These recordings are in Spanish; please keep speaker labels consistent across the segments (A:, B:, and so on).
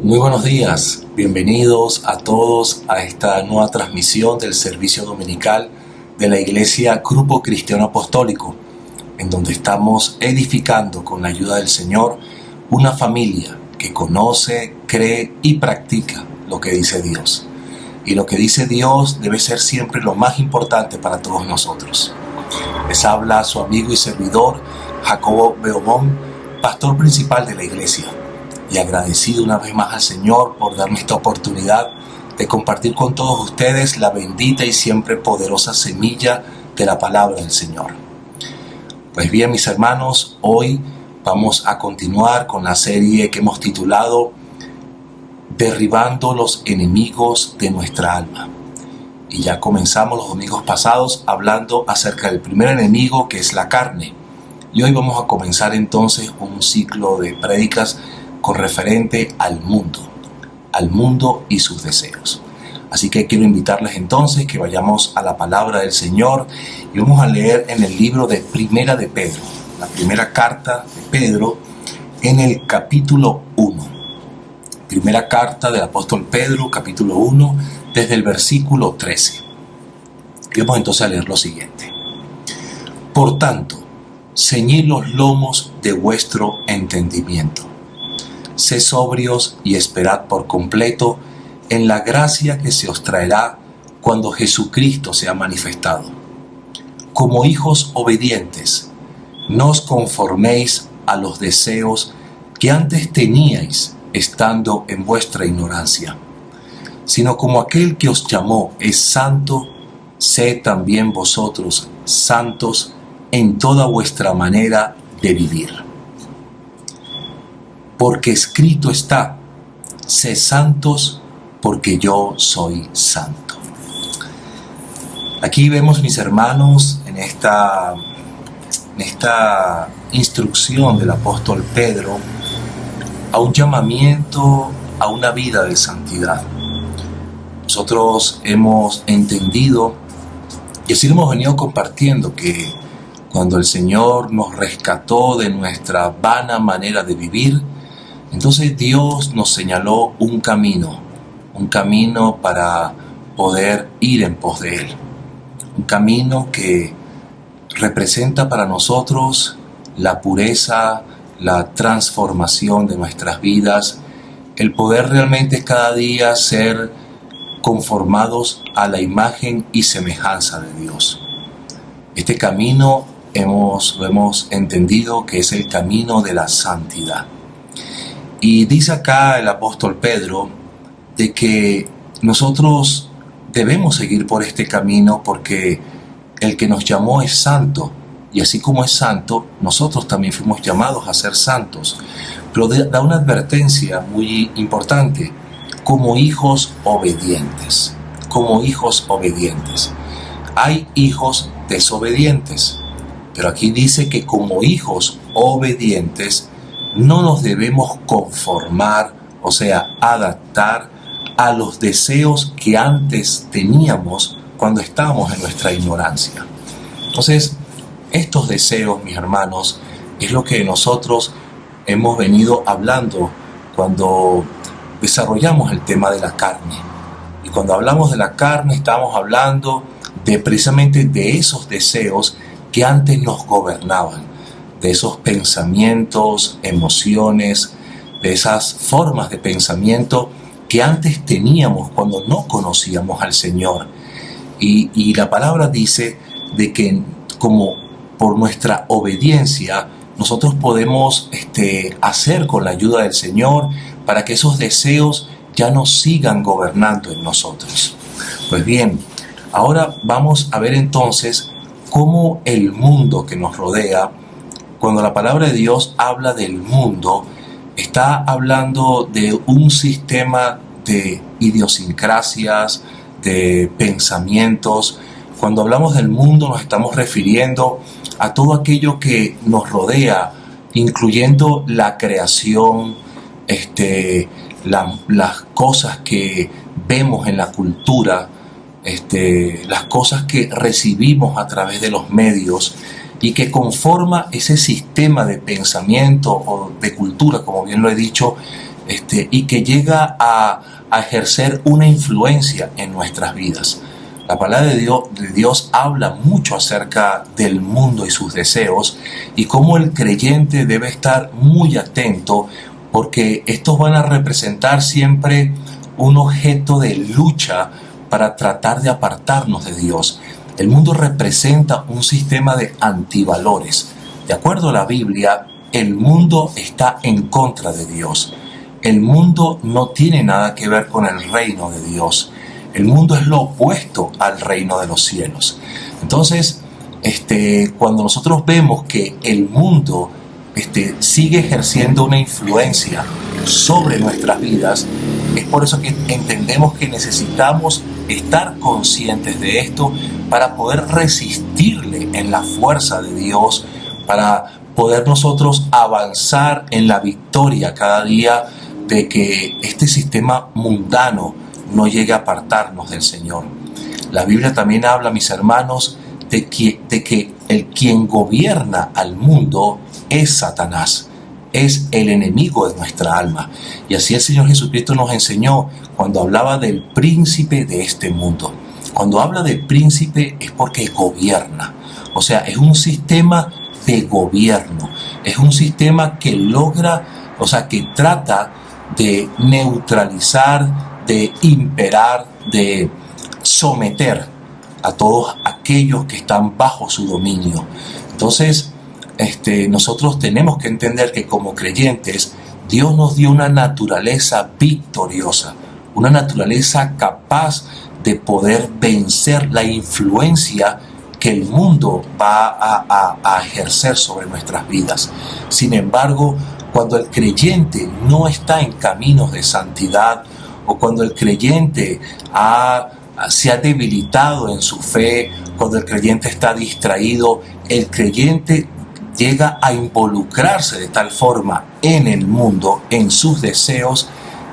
A: Muy buenos días, bienvenidos a todos a esta nueva transmisión del servicio dominical de la Iglesia Grupo Cristiano Apostólico, en donde estamos edificando con la ayuda del Señor una familia que conoce, cree y practica lo que dice Dios. Y lo que dice Dios debe ser siempre lo más importante para todos nosotros. Les habla su amigo y servidor Jacobo Beomón, pastor principal de la iglesia, y agradecido una vez más al Señor por darme esta oportunidad de compartir con todos ustedes la bendita y siempre poderosa semilla de la palabra del Señor. Pues bien, mis hermanos, hoy vamos a continuar con la serie que hemos titulado Derribando los enemigos de nuestra alma. Y ya comenzamos los domingos pasados hablando acerca del primer enemigo, que es la carne. Y hoy vamos a comenzar entonces un ciclo de prédicas con referente al mundo y sus deseos. Así que quiero invitarles entonces que vayamos a la palabra del Señor y vamos a leer en el libro de Primera de Pedro, la primera carta de Pedro, en el capítulo 1. Primera carta del apóstol Pedro, capítulo 1, desde el versículo 13. Y vamos entonces a leer lo siguiente. Por tanto, ceñid los lomos de vuestro entendimiento. Sed sobrios y esperad por completo en la gracia que se os traerá cuando Jesucristo sea manifestado. Como hijos obedientes, no os conforméis a los deseos que antes teníais estando en vuestra ignorancia, sino como aquel que os llamó es santo, sed también vosotros santos en toda vuestra manera de vivir. Porque escrito está, sed santos porque yo soy santo. Aquí vemos, mis hermanos, en esta instrucción del apóstol Pedro, a un llamamiento a una vida de santidad. Nosotros hemos entendido, y así lo hemos venido compartiendo, que cuando el Señor nos rescató de nuestra vana manera de vivir, entonces Dios nos señaló un camino para poder ir en pos de Él. Un camino que representa para nosotros la pureza, la transformación de nuestras vidas, el poder realmente cada día ser conformados a la imagen y semejanza de Dios. Este camino lo hemos entendido que es el camino de la santidad. Y dice acá el apóstol Pedro de que nosotros debemos seguir por este camino porque el que nos llamó es santo, y así como es santo, nosotros también fuimos llamados a ser santos. Pero da una advertencia muy importante: como hijos obedientes. Como hijos obedientes. Hay hijos desobedientes, pero aquí dice que como hijos obedientes no nos debemos conformar, o sea, adaptar a los deseos que antes teníamos cuando estábamos en nuestra ignorancia. Entonces, estos deseos, mis hermanos, es lo que nosotros hemos venido hablando cuando desarrollamos el tema de la carne. Y cuando hablamos de la carne, estamos hablando precisamente de esos deseos que antes nos gobernaban, de esos pensamientos, emociones, de esas formas de pensamiento que antes teníamos cuando no conocíamos al Señor. Y la palabra dice de que como por nuestra obediencia nosotros podemos hacer con la ayuda del Señor para que esos deseos ya no sigan gobernando en nosotros. Pues bien, ahora vamos a ver entonces cómo el mundo que nos rodea, cuando la palabra de Dios habla del mundo, está hablando de un sistema de idiosincrasias, de pensamientos. Cuando hablamos del mundo nos estamos refiriendo a todo aquello que nos rodea, incluyendo la creación, las cosas que vemos en la cultura, las cosas que recibimos a través de los medios, y que conforma ese sistema de pensamiento o de cultura, como bien lo he dicho, y que llega a ejercer una influencia en nuestras vidas. La palabra de Dios habla mucho acerca del mundo y sus deseos y cómo el creyente debe estar muy atento, porque estos van a representar siempre un objeto de lucha para tratar de apartarnos de Dios. El mundo representa un sistema de antivalores. De acuerdo a la Biblia, el mundo está en contra de Dios. El mundo no tiene nada que ver con el reino de Dios. El mundo es lo opuesto al reino de los cielos. Entonces, cuando nosotros vemos que el mundo sigue ejerciendo una influencia sobre nuestras vidas, es por eso que entendemos que necesitamos estar conscientes de esto para poder resistirle en la fuerza de Dios, para poder nosotros avanzar en la victoria cada día de que este sistema mundano no llegue a apartarnos del Señor. La Biblia también habla, mis hermanos, de que quien gobierna al mundo es Satanás, es el enemigo de nuestra alma. Y así el Señor Jesucristo nos enseñó cuando hablaba del príncipe de este mundo. Cuando habla de príncipe es porque gobierna, o sea, es un sistema de gobierno, es un sistema que logra, o sea, que trata de neutralizar, de imperar, de someter a todos aquellos que están bajo su dominio. Entonces, nosotros tenemos que entender que como creyentes, Dios nos dio una naturaleza victoriosa, una naturaleza capaz de poder vencer la influencia que el mundo va a ejercer sobre nuestras vidas. Sin embargo, cuando el creyente no está en caminos de santidad, o cuando el creyente se ha debilitado en su fe, cuando el creyente está distraído, el creyente llega a involucrarse de tal forma en el mundo, en sus deseos,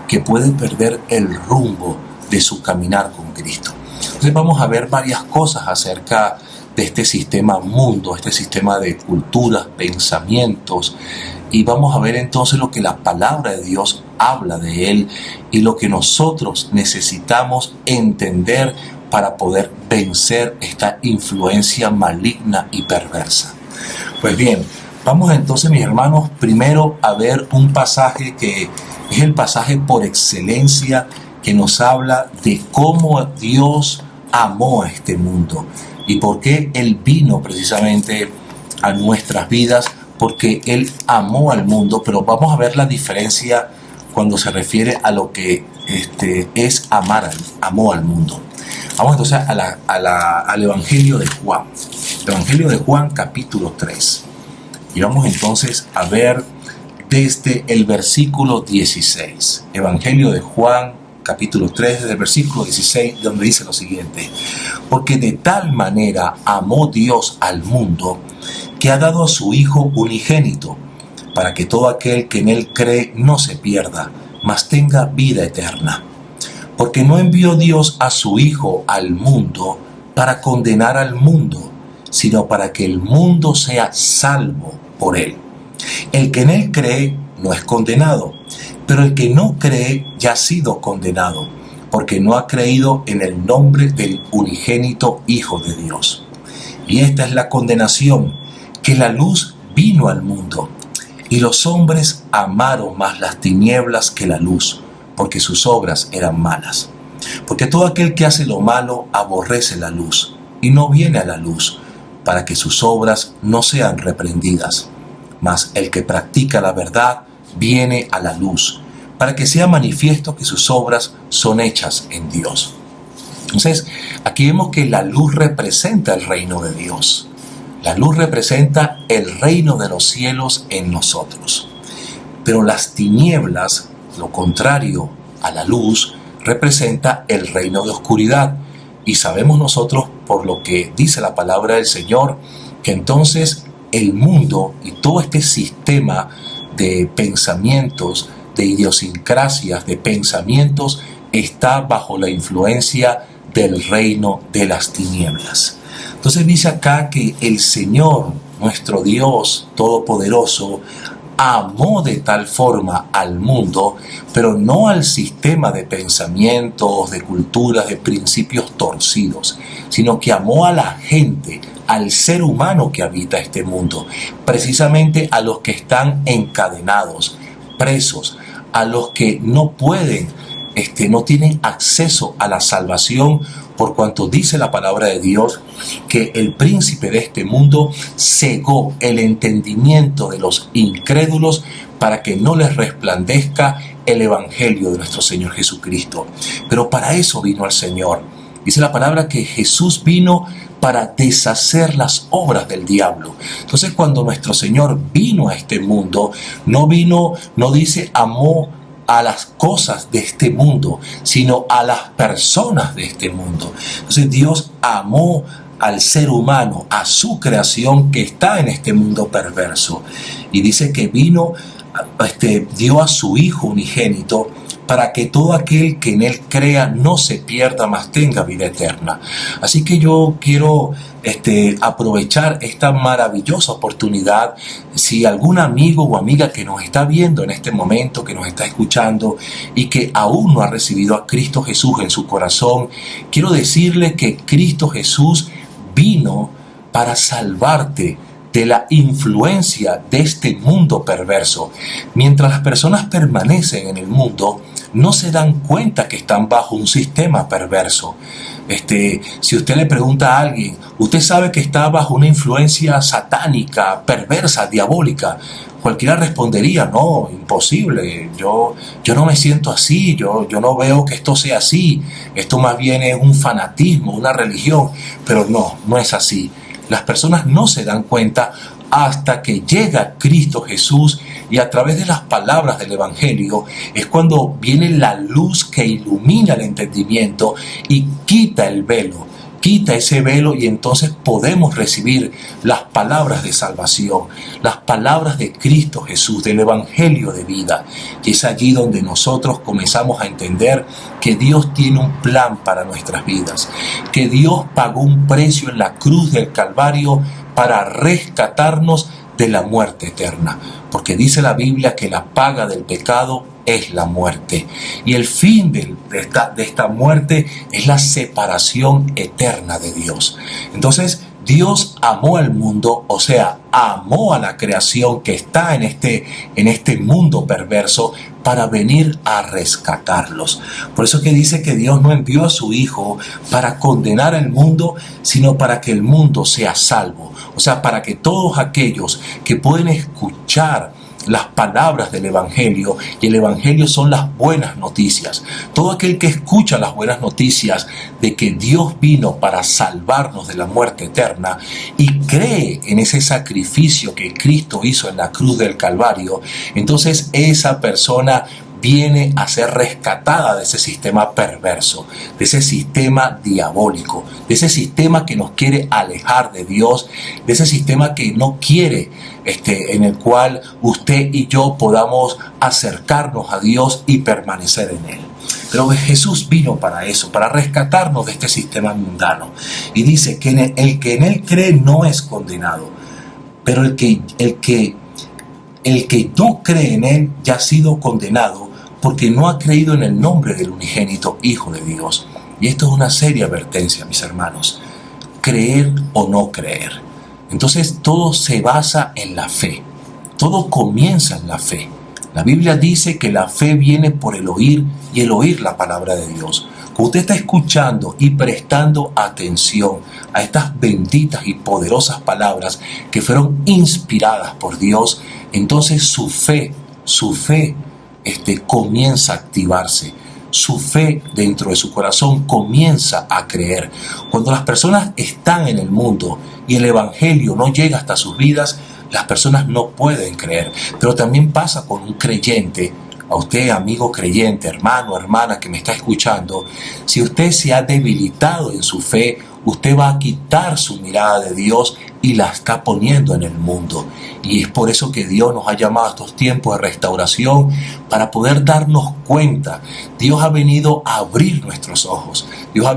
A: que puede perder el rumbo de su caminar con Cristo. Entonces vamos a ver varias cosas acerca de este sistema mundo, este sistema de culturas, pensamientos, y vamos a ver entonces lo que la palabra de Dios habla de él y lo que nosotros necesitamos entender para poder vencer esta influencia maligna y perversa. Pues bien, vamos entonces, mis hermanos, primero a ver un pasaje que es el pasaje por excelencia que nos habla de cómo Dios amó a este mundo y por qué Él vino precisamente a nuestras vidas, porque Él amó al mundo. Pero vamos a ver la diferencia cuando se refiere a lo que es amó al mundo. Vamos entonces al Evangelio de Juan. Evangelio de Juan, capítulo 3. Y vamos entonces a ver desde el versículo 16. Evangelio de Juan, capítulo 3, desde el versículo 16, donde dice lo siguiente: porque de tal manera amó Dios al mundo, que ha dado a su Hijo unigénito, para que todo aquel que en Él cree no se pierda, mas tenga vida eterna. Porque no envió Dios a su Hijo al mundo para condenar al mundo, sino para que el mundo sea salvo por Él. El que en Él cree no es condenado, pero el que no cree ya ha sido condenado, porque no ha creído en el nombre del unigénito Hijo de Dios. Y esta es la condenación, que la luz vino al mundo, y los hombres amaron más las tinieblas que la luz, porque sus obras eran malas. Porque todo aquel que hace lo malo aborrece la luz, y no viene a la luz, para que sus obras no sean reprendidas. Mas el que practica la verdad viene a la luz, para que sea manifiesto que sus obras son hechas en Dios. Entonces, aquí vemos que la luz representa el reino de Dios. La luz representa el reino de los cielos en nosotros. Pero las tinieblas, lo contrario a la luz, representa el reino de oscuridad. Y sabemos nosotros, por lo que dice la palabra del Señor, que entonces el mundo y todo este sistema de pensamientos, de idiosincrasias, de pensamientos, está bajo la influencia del reino de las tinieblas. Entonces dice acá que el Señor, nuestro Dios Todopoderoso, amó de tal forma al mundo, pero no al sistema de pensamientos, de culturas, de principios torcidos, sino que amó a la gente, al ser humano que habita este mundo, precisamente a los que están encadenados, presos, a los que no pueden, no tienen acceso a la salvación, por cuanto dice la palabra de Dios que el príncipe de este mundo cegó el entendimiento de los incrédulos para que no les resplandezca el evangelio de nuestro Señor Jesucristo. Pero para eso vino el Señor. Dice la palabra que Jesús vino para deshacer las obras del diablo. Entonces, cuando nuestro Señor vino a este mundo, no dice amó a las cosas de este mundo, sino a las personas de este mundo. Entonces Dios amó al ser humano, a su creación que está en este mundo perverso. Y dice que dio a su Hijo unigénito para que todo aquel que en Él crea no se pierda, mas tenga vida eterna. Así que yo quiero aprovechar esta maravillosa oportunidad. Si algún amigo o amiga que nos está viendo en este momento, que nos está escuchando y que aún no ha recibido a Cristo Jesús en su corazón, quiero decirle que Cristo Jesús vino para salvarte de la influencia de este mundo perverso. Mientras las personas permanecen en el mundo, no se dan cuenta que están bajo un sistema perverso. Si usted le pregunta a alguien, ¿usted sabe que está bajo una influencia satánica, perversa, diabólica? Cualquiera respondería, no, imposible, yo no me siento así, yo no veo que esto sea así, esto más bien es un fanatismo, una religión, pero no es así. Las personas no se dan cuenta hasta que llega Cristo Jesús, y a través de las palabras del Evangelio es cuando viene la luz que ilumina el entendimiento y quita el velo, quita ese velo, y entonces podemos recibir las palabras de salvación, las palabras de Cristo Jesús, del Evangelio de vida. Y es allí donde nosotros comenzamos a entender que Dios tiene un plan para nuestras vidas, que Dios pagó un precio en la cruz del Calvario para rescatarnos de la muerte eterna, porque dice la Biblia que la paga del pecado es la muerte, y el fin de esta muerte es la separación eterna de Dios. Entonces Dios amó al mundo, o sea, amó a la creación que está en este mundo perverso, para venir a rescatarlos. Por eso que dice que Dios no envió a su Hijo para condenar al mundo, sino para que el mundo sea salvo. O sea, para que todos aquellos que pueden escuchar las palabras del Evangelio, y el Evangelio son las buenas noticias. Todo aquel que escucha las buenas noticias de que Dios vino para salvarnos de la muerte eterna y cree en ese sacrificio que Cristo hizo en la cruz del Calvario, entonces esa persona viene a ser rescatada de ese sistema perverso, de ese sistema diabólico, de ese sistema que nos quiere alejar de Dios, de ese sistema que no quiere, en el cual usted y yo podamos acercarnos a Dios y permanecer en Él. Pero Jesús vino para eso, para rescatarnos de este sistema mundano. Y dice que el que en Él cree no es condenado, pero el que no cree en Él ya ha sido condenado, porque no ha creído en el nombre del unigénito Hijo de Dios. Y esto es una seria advertencia, mis hermanos. Creer o no creer. Entonces todo se basa en la fe. Todo comienza en la fe. La Biblia dice que la fe viene por el oír, y el oír la palabra de Dios. Cuando usted está escuchando y prestando atención a estas benditas y poderosas palabras que fueron inspiradas por Dios, entonces su fe comienza a activarse. Su fe dentro de su corazón comienza a creer. Cuando las personas están en el mundo y el Evangelio no llega hasta sus vidas, las personas no pueden creer. Pero también pasa con un creyente. A usted, amigo creyente, hermano, hermana que me está escuchando, si usted se ha debilitado en su fe, usted va a quitar su mirada de Dios y la está poniendo en el mundo. Y es por eso que Dios nos ha llamado a estos tiempos de restauración, para poder darnos cuenta. Dios ha venido a abrir nuestros ojos. Dios ha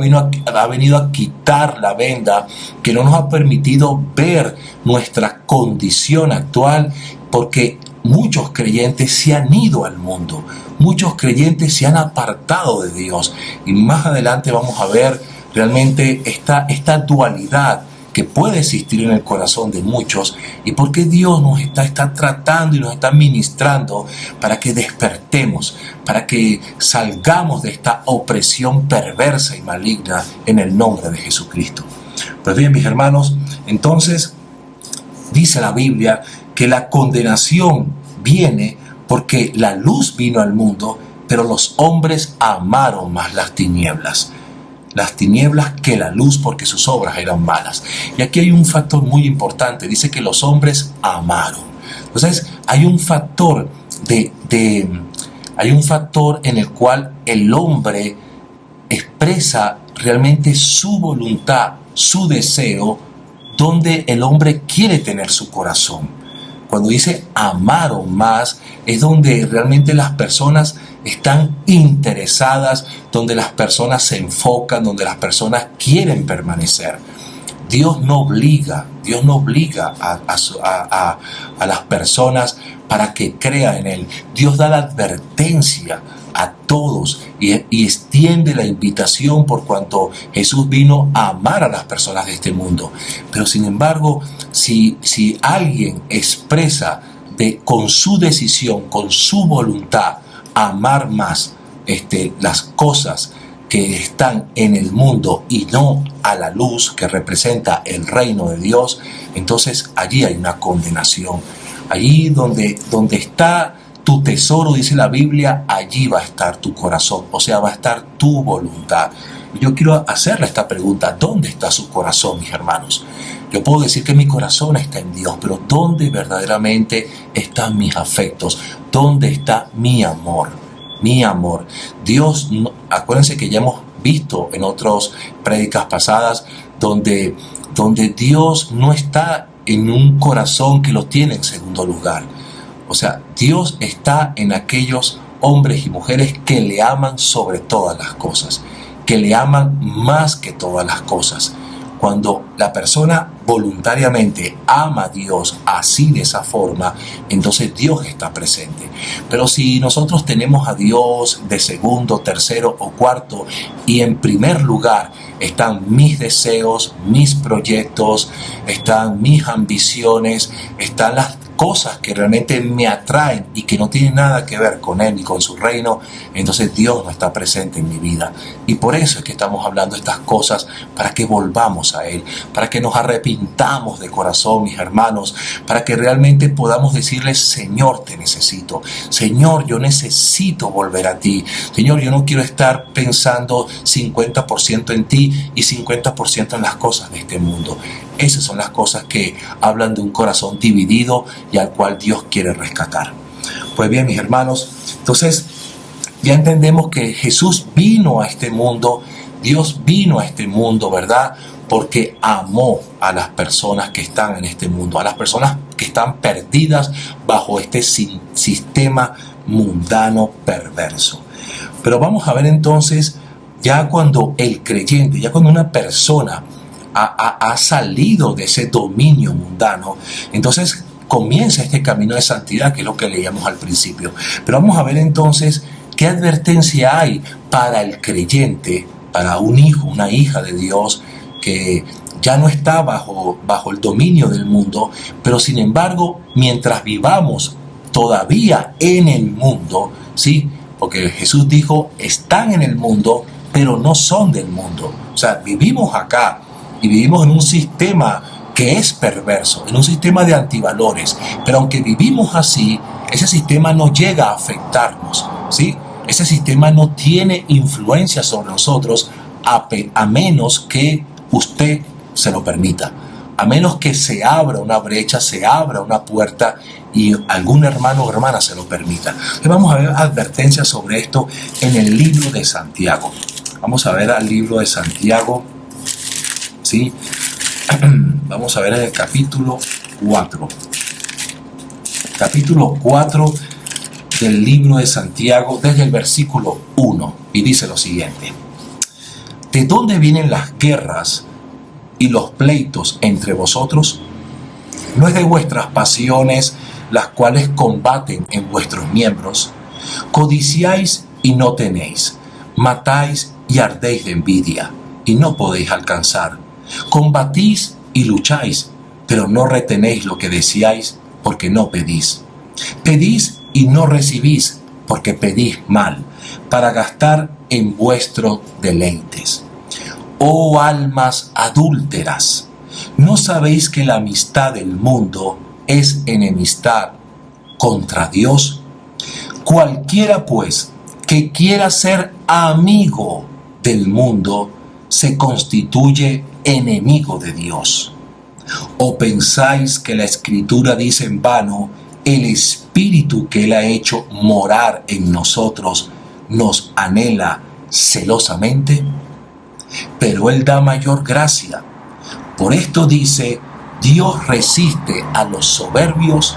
A: venido a quitar la venda que no nos ha permitido ver nuestra condición actual, porque muchos creyentes se han ido al mundo, muchos creyentes se han apartado de Dios, y más adelante vamos a ver realmente esta dualidad que puede existir en el corazón de muchos, y por qué Dios nos está tratando y nos está ministrando para que despertemos, para que salgamos de esta opresión perversa y maligna en el nombre de Jesucristo. Pues bien, mis hermanos, entonces dice la Biblia que la condenación viene porque la luz vino al mundo, pero los hombres amaron más las tinieblas que la luz, porque sus obras eran malas. Y aquí hay un factor muy importante, dice que los hombres amaron. Entonces hay un factor en el cual el hombre expresa realmente su voluntad, su deseo, donde el hombre quiere tener su corazón. Cuando dice amaron más, es donde realmente las personas están interesadas, donde las personas se enfocan, donde las personas quieren permanecer. Dios no obliga a las personas para que crean en Él. Dios da la advertencia a todos y extiende la invitación, por cuanto Jesús vino a amar a las personas de este mundo. Pero sin embargo, si alguien expresa con su decisión, con su voluntad, amar más las cosas que están en el mundo y no a la luz que representa el reino de Dios, entonces allí hay una condenación. Allí donde está tu tesoro, dice la Biblia, allí va a estar tu corazón, o sea, va a estar tu voluntad. Yo quiero hacerle esta pregunta: ¿dónde está su corazón, mis hermanos? Yo puedo decir que mi corazón está en Dios, pero ¿dónde verdaderamente están mis afectos? ¿Dónde está mi amor? Mi amor. Dios, acuérdense que ya hemos visto en otras prédicas pasadas donde Dios no está en un corazón que lo tiene en segundo lugar. O sea, Dios está en aquellos hombres y mujeres que le aman sobre todas las cosas, que le aman más que todas las cosas. Cuando la persona voluntariamente ama a Dios así, de esa forma, entonces Dios está presente. Pero si nosotros tenemos a Dios de segundo, tercero o cuarto, y en primer lugar están mis deseos, mis proyectos, están mis ambiciones, están las cosas que realmente me atraen y que no tienen nada que ver con Él ni con su reino, entonces Dios no está presente en mi vida. Y por eso es que estamos hablando de estas cosas, para que volvamos a Él, para que nos arrepintamos de corazón, mis hermanos, para que realmente podamos decirle: Señor, te necesito. Señor, yo necesito volver a ti. Señor, yo no quiero estar pensando 50% en ti y 50% en las cosas de este mundo. Esas son las cosas que hablan de un corazón dividido y al cual Dios quiere rescatar. Pues bien, mis hermanos, entonces ya entendemos que Jesús vino a este mundo, Dios vino a este mundo, ¿verdad? Porque amó a las personas que están en este mundo, a las personas que están perdidas bajo este sistema mundano perverso. Pero vamos a ver entonces, ya cuando el creyente, ya cuando una persona ha salido de ese dominio mundano, entonces comienza este camino de santidad, que es lo que leíamos al principio. Pero vamos a ver entonces qué advertencia hay para el creyente, para un hijo, una hija de Dios, que ya no está bajo el dominio del mundo, pero sin embargo, mientras vivamos todavía en el mundo, ¿sí? Porque Jesús dijo: están en el mundo, pero no son del mundo. O sea, vivimos acá y vivimos en un sistema que es perverso, en un sistema de antivalores, pero aunque vivimos así, ese sistema no llega a afectarnos, ¿sí? Ese sistema no tiene influencia sobre nosotros a menos que usted se lo permita, a menos que se abra una brecha, se abra una puerta y algún hermano o hermana se lo permita. Vamos a ver advertencias sobre esto en el libro de Santiago. Vamos a ver al libro de Santiago, ¿sí? Vamos a ver en el capítulo 4. Capítulo 4 del libro de Santiago, desde el versículo 1, y dice lo siguiente: ¿de dónde vienen las guerras y los pleitos entre vosotros? ¿No es de vuestras pasiones las cuales combaten en vuestros miembros. Codiciáis y no tenéis, matáis y ardéis de envidia, y no podéis alcanzar. Combatís y lucháis, pero no retenéis lo que deseáis, porque no pedís. Pedís y no recibís, porque pedís mal, para gastar en vuestros deleites. Oh almas adúlteras, ¿no sabéis que la amistad del mundo es enemistad contra Dios? Cualquiera, pues, que quiera ser amigo del mundo, se constituye enemigo de Dios. ¿O pensáis que la Escritura dice en vano, el Espíritu que Él ha hecho morar en nosotros nos anhela celosamente? Pero Él da mayor gracia. Por esto dice, Dios resiste a los soberbios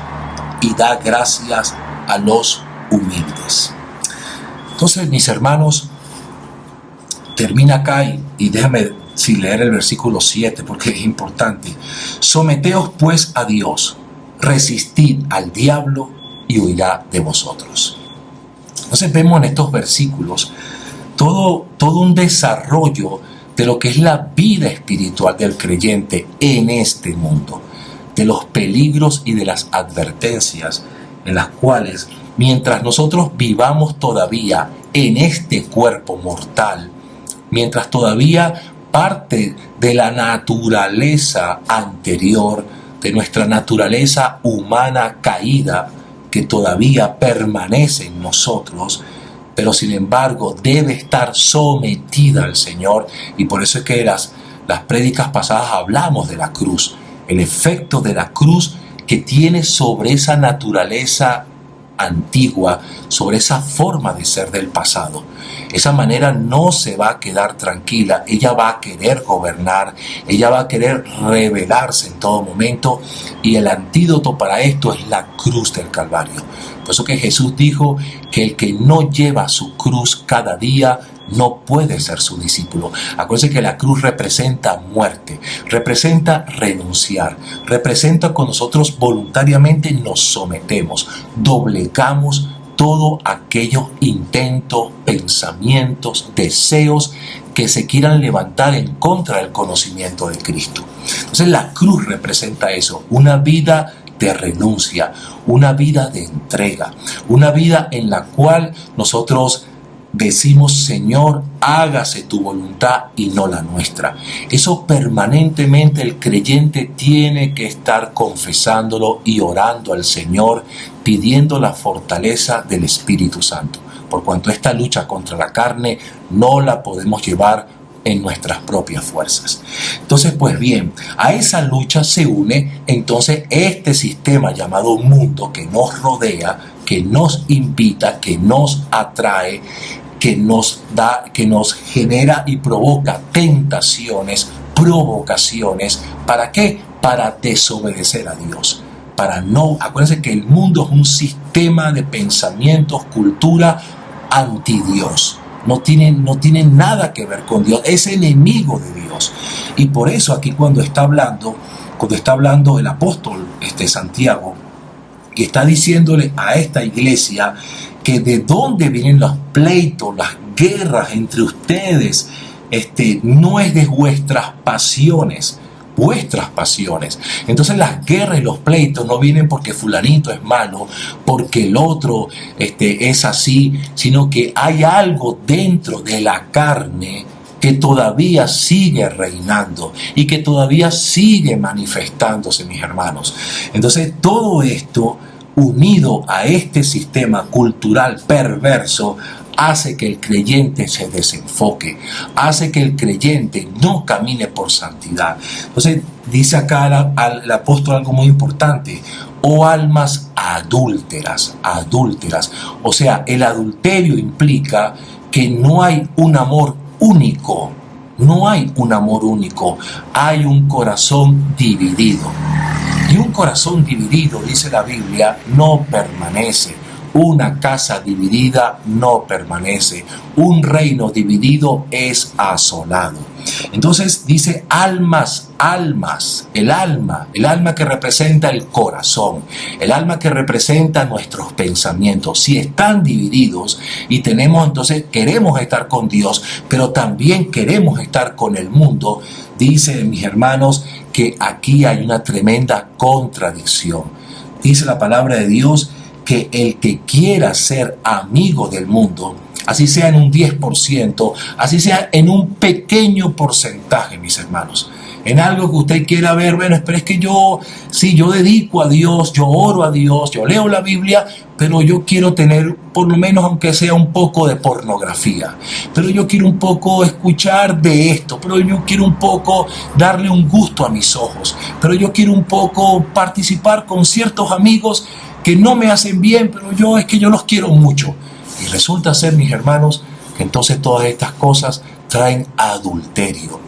A: y da gracias a los humildes. Entonces, mis hermanos, termina acá y déjame leer el versículo 7 porque es importante. Someteos pues a Dios, resistid al diablo y huirá de vosotros. Entonces vemos en estos versículos todo un desarrollo de lo que es la vida espiritual del creyente en este mundo, de los peligros y de las advertencias en las cuales, mientras nosotros vivamos todavía en este cuerpo mortal, mientras todavía parte de la naturaleza anterior, de nuestra naturaleza humana caída, que todavía permanece en nosotros, pero sin embargo debe estar sometida al Señor. Y por eso es que las prédicas pasadas hablamos de la cruz, el efecto de la cruz que tiene sobre esa naturaleza antigua, sobre esa forma de ser del pasado. Esa manera no se va a quedar tranquila, ella va a querer gobernar, ella va a querer revelarse en todo momento, y el antídoto para esto es la cruz del Calvario. Por eso que Jesús dijo que el que no lleva su cruz cada día no puede ser su discípulo. Acuérdense que la cruz representa muerte, representa renunciar, representa cuando nosotros voluntariamente nos sometemos, doblegamos todo aquellos intentos, pensamientos, deseos que se quieran levantar en contra del conocimiento de Cristo. Entonces la cruz representa eso, una vida de renuncia, una vida de entrega, una vida en la cual nosotros decimos, Señor, hágase tu voluntad y no la nuestra. Eso permanentemente el creyente tiene que estar confesándolo y orando al Señor, pidiendo la fortaleza del Espíritu Santo. Por cuanto esta lucha contra la carne no la podemos llevar en nuestras propias fuerzas. Entonces, pues bien, a esa lucha se une entonces este sistema llamado mundo que nos rodea, que nos invita, que nos atrae, que nos da, que nos genera y provoca tentaciones, provocaciones. ¿Para qué? Para desobedecer a Dios. Acuérdense que el mundo es un sistema de pensamientos, cultura anti Dios. No tiene nada que ver con Dios, es enemigo de Dios. Y por eso aquí cuando está hablando el apóstol Santiago, que está diciéndole a esta iglesia que de dónde vienen los pleitos, las guerras entre ustedes, no es de vuestras pasiones. Entonces las guerras y los pleitos no vienen porque fulanito es malo, porque el otro es así, sino que hay algo dentro de la carne que todavía sigue reinando y que todavía sigue manifestándose, mis hermanos. Entonces todo esto, unido a este sistema cultural perverso, hace que el creyente se desenfoque, hace que el creyente no camine por santidad. Entonces dice acá el apóstol algo muy importante: oh almas adúlteras. O sea, el adulterio implica que no hay un amor único, hay un corazón dividido. Y un corazón dividido, dice la Biblia, no permanece. una casa dividida no permanece. Un reino dividido es asolado. Entonces dice almas, el alma que representa el corazón, el alma que representa nuestros pensamientos. Si están divididos y entonces queremos estar con Dios, pero también queremos estar con el mundo, dice, mis hermanos, que aquí hay una tremenda contradicción. Dice la palabra de Dios que el que quiera ser amigo del mundo, así sea en un 10%, así sea en un pequeño porcentaje, mis hermanos, en algo que usted quiera ver, bueno, pero es que yo dedico a Dios, yo oro a Dios, yo leo la Biblia, pero yo quiero tener, por lo menos aunque sea un poco de pornografía, pero yo quiero un poco escuchar de esto, pero yo quiero un poco darle un gusto a mis ojos, pero yo quiero un poco participar con ciertos amigos que no me hacen bien, pero yo los quiero mucho. Y resulta ser, mis hermanos, que entonces todas estas cosas traen adulterio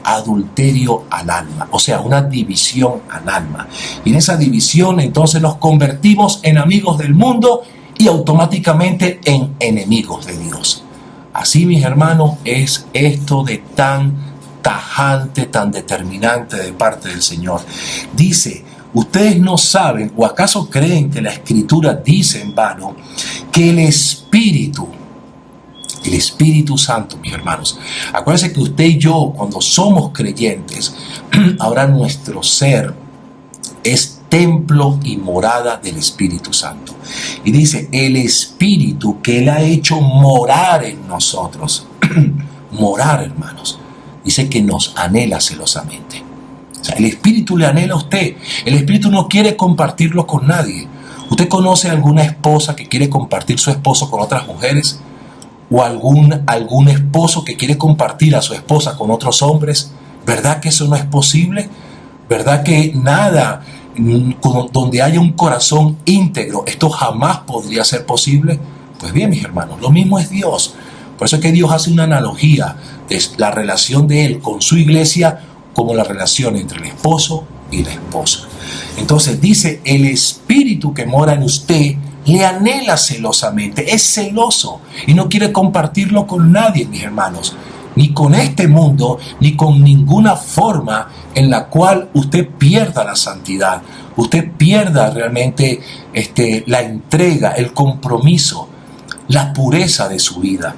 A: al alma, o sea, una división al alma. Y en esa división entonces nos convertimos en amigos del mundo y automáticamente en enemigos de Dios. Así, mis hermanos, es esto de tan tajante, tan determinante de parte del Señor. Dice, ustedes no saben, o acaso creen que la Escritura dice en vano, que el Espíritu Santo, mis hermanos. Acuérdense que usted y yo, cuando somos creyentes, ahora nuestro ser es templo y morada del Espíritu Santo. Y dice, el Espíritu que Él ha hecho morar en nosotros. Morar, hermanos. Dice que nos anhela celosamente. O sea, el Espíritu le anhela a usted. El Espíritu no quiere compartirlo con nadie. ¿Usted conoce alguna esposa que quiere compartir su esposo con otras mujeres? ¿O algún esposo que quiere compartir a su esposa con otros hombres? ¿Verdad que eso no es posible? ¿Verdad que nada, donde haya un corazón íntegro, esto jamás podría ser posible? Pues bien, mis hermanos, lo mismo es Dios. Por eso es que Dios hace una analogía de la relación de Él con su iglesia como la relación entre el esposo y la esposa. Entonces dice, el Espíritu que mora en usted le anhela celosamente, es celoso y no quiere compartirlo con nadie, mis hermanos, ni con este mundo, ni con ninguna forma en la cual usted pierda la santidad, usted pierda realmente la entrega, el compromiso, la pureza de su vida.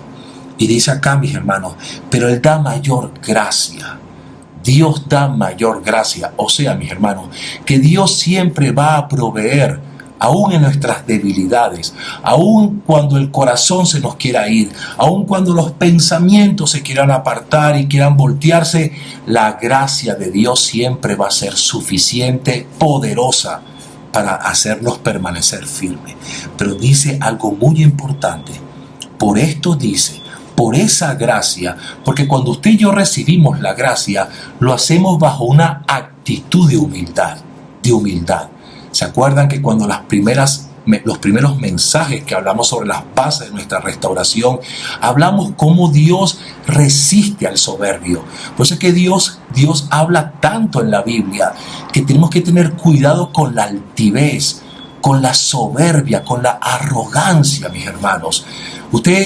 A: Y dice acá, mis hermanos, pero Él da mayor gracia. Dios da mayor gracia. O sea, mis hermanos, que Dios siempre va a proveer, aún en nuestras debilidades, aún cuando el corazón se nos quiera ir, aún cuando los pensamientos se quieran apartar y quieran voltearse, la gracia de Dios siempre va a ser suficiente, poderosa, para hacernos permanecer firmes. Pero dice algo muy importante. Por esto dice, por esa gracia, porque cuando usted y yo recibimos la gracia, lo hacemos bajo una actitud de humildad, ¿Se acuerdan que cuando los primeros mensajes que hablamos sobre las bases de nuestra restauración, hablamos cómo Dios resiste al soberbio? Por eso es que Dios habla tanto en la Biblia que tenemos que tener cuidado con la altivez, con la soberbia, con la arrogancia, mis hermanos.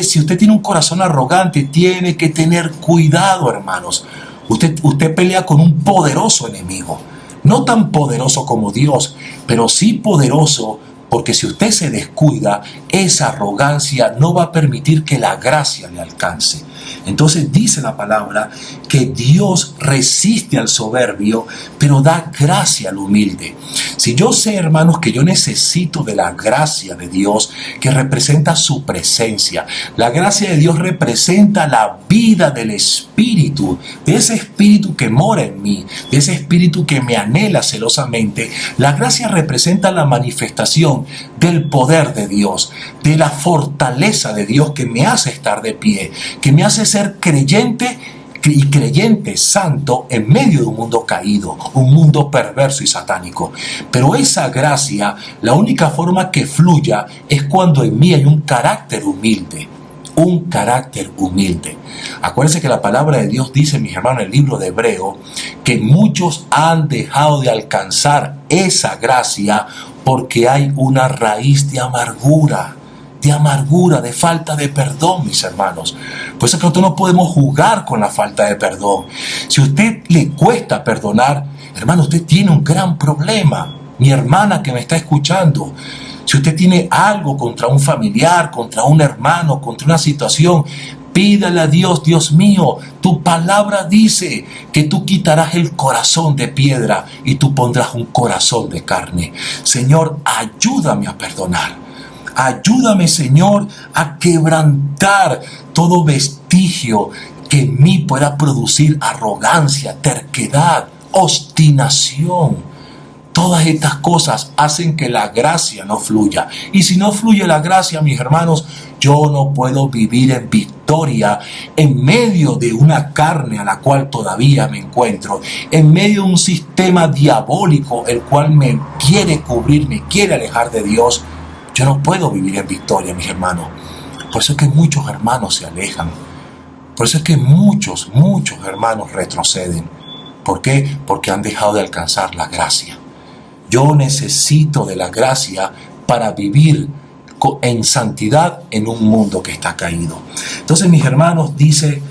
A: Si usted tiene un corazón arrogante, tiene que tener cuidado, hermanos. Usted pelea con un poderoso enemigo. No tan poderoso como Dios, pero sí poderoso, porque si usted se descuida, esa arrogancia no va a permitir que la gracia le alcance. Entonces dice la palabra que Dios resiste al soberbio, pero da gracia al humilde. Si yo sé, hermanos, que yo necesito de la gracia de Dios, que representa su presencia, la gracia de Dios representa la vida del Espíritu, de ese Espíritu que mora en mí, de ese Espíritu que me anhela celosamente. La gracia representa la manifestación del poder de Dios, de la fortaleza de Dios que me hace estar de pie, que me hace ser creyente y creyente santo en medio de un mundo caído, un mundo perverso y satánico. Pero esa gracia, la única forma que fluya es cuando en mí hay un carácter humilde. Un carácter humilde. Acuérdense que la palabra de Dios dice, mis hermanos, en el libro de Hebreo, que muchos han dejado de alcanzar esa gracia porque hay una raíz de amargura de amargura, de falta de perdón, mis hermanos. Por eso es que nosotros no podemos jugar con la falta de perdón. Si a usted le cuesta perdonar, hermano, usted tiene un gran problema. Mi hermana que me está escuchando, si usted tiene algo contra un familiar, contra un hermano, contra una situación, pídale a Dios: Dios mío, tu palabra dice que tú quitarás el corazón de piedra y tú pondrás un corazón de carne. Señor, ayúdame a perdonar. Ayúdame, Señor, a quebrantar todo vestigio que en mí pueda producir arrogancia, terquedad, obstinación. Todas estas cosas hacen que la gracia no fluya. Y si no fluye la gracia, mis hermanos, yo no puedo vivir en victoria en medio de una carne a la cual todavía me encuentro, en medio de un sistema diabólico el cual me quiere cubrir, me quiere alejar de Dios. Yo no puedo vivir en victoria, mis hermanos. Por eso es que muchos hermanos se alejan. Por eso es que muchos hermanos retroceden. ¿Por qué? Porque han dejado de alcanzar la gracia. Yo necesito de la gracia para vivir en santidad en un mundo que está caído. Entonces, mis hermanos, dice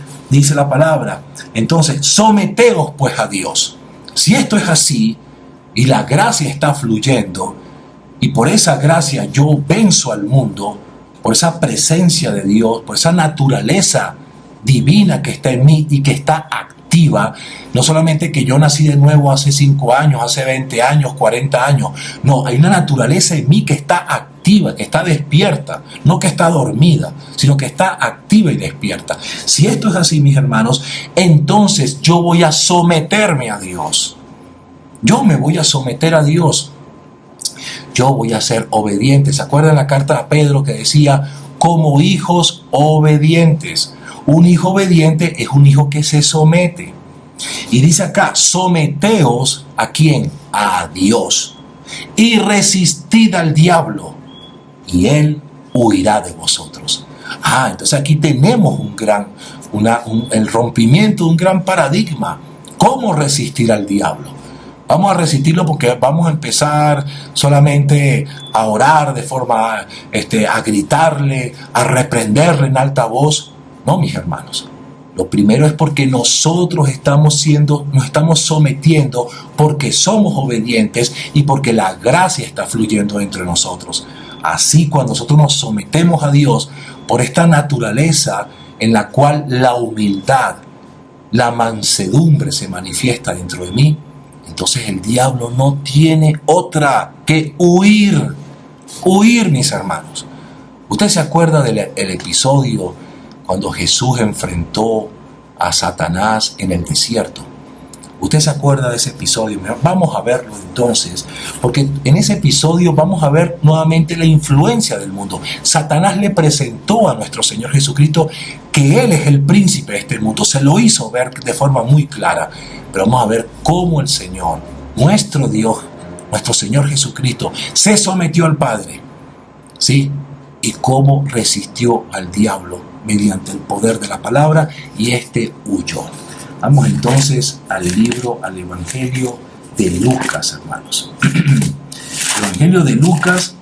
A: la palabra, entonces, someteos pues a Dios. Si esto es así y la gracia está fluyendo, y por esa gracia yo venzo al mundo, por esa presencia de Dios, por esa naturaleza divina que está en mí y que está activa. No solamente que yo nací de nuevo hace 5 años, hace 20 años, 40 años. No, hay una naturaleza en mí que está activa, que está despierta. No que está dormida, sino que está activa y despierta. Si esto es así, mis hermanos, entonces yo voy a someterme a Dios. Yo me voy a someter a Dios. Yo voy a ser obediente. ¿Se acuerdan la carta a Pedro que decía, como hijos obedientes? Un hijo obediente es un hijo que se somete. Y dice acá, someteos ¿a quién? A Dios. Y resistid al diablo, y él huirá de vosotros. Entonces aquí tenemos el rompimiento de un gran paradigma. ¿Cómo resistir al diablo? Vamos a resistirlo porque vamos a empezar solamente a orar de forma, a gritarle, a reprenderle en alta voz. No, mis hermanos. Lo primero es porque nosotros nos estamos sometiendo porque somos obedientes y porque la gracia está fluyendo entre nosotros. Así, cuando nosotros nos sometemos a Dios por esta naturaleza en la cual la humildad, la mansedumbre se manifiesta dentro de mí, entonces el diablo no tiene otra que huir. Huir, mis hermanos. ¿Usted se acuerda del episodio cuando Jesús enfrentó a Satanás en el desierto? ¿Usted se acuerda de ese episodio? Vamos a verlo entonces, porque en ese episodio vamos a ver nuevamente la influencia del mundo. Satanás le presentó a nuestro Señor Jesucristo que Él es el príncipe de este mundo. Se lo hizo ver de forma muy clara. Pero vamos a ver cómo el Señor, nuestro Dios, nuestro Señor Jesucristo, se sometió al Padre, ¿sí? Y cómo resistió al diablo mediante el poder de la palabra, y huyó. Vamos entonces al Evangelio de Lucas, hermanos. Evangelio de Lucas,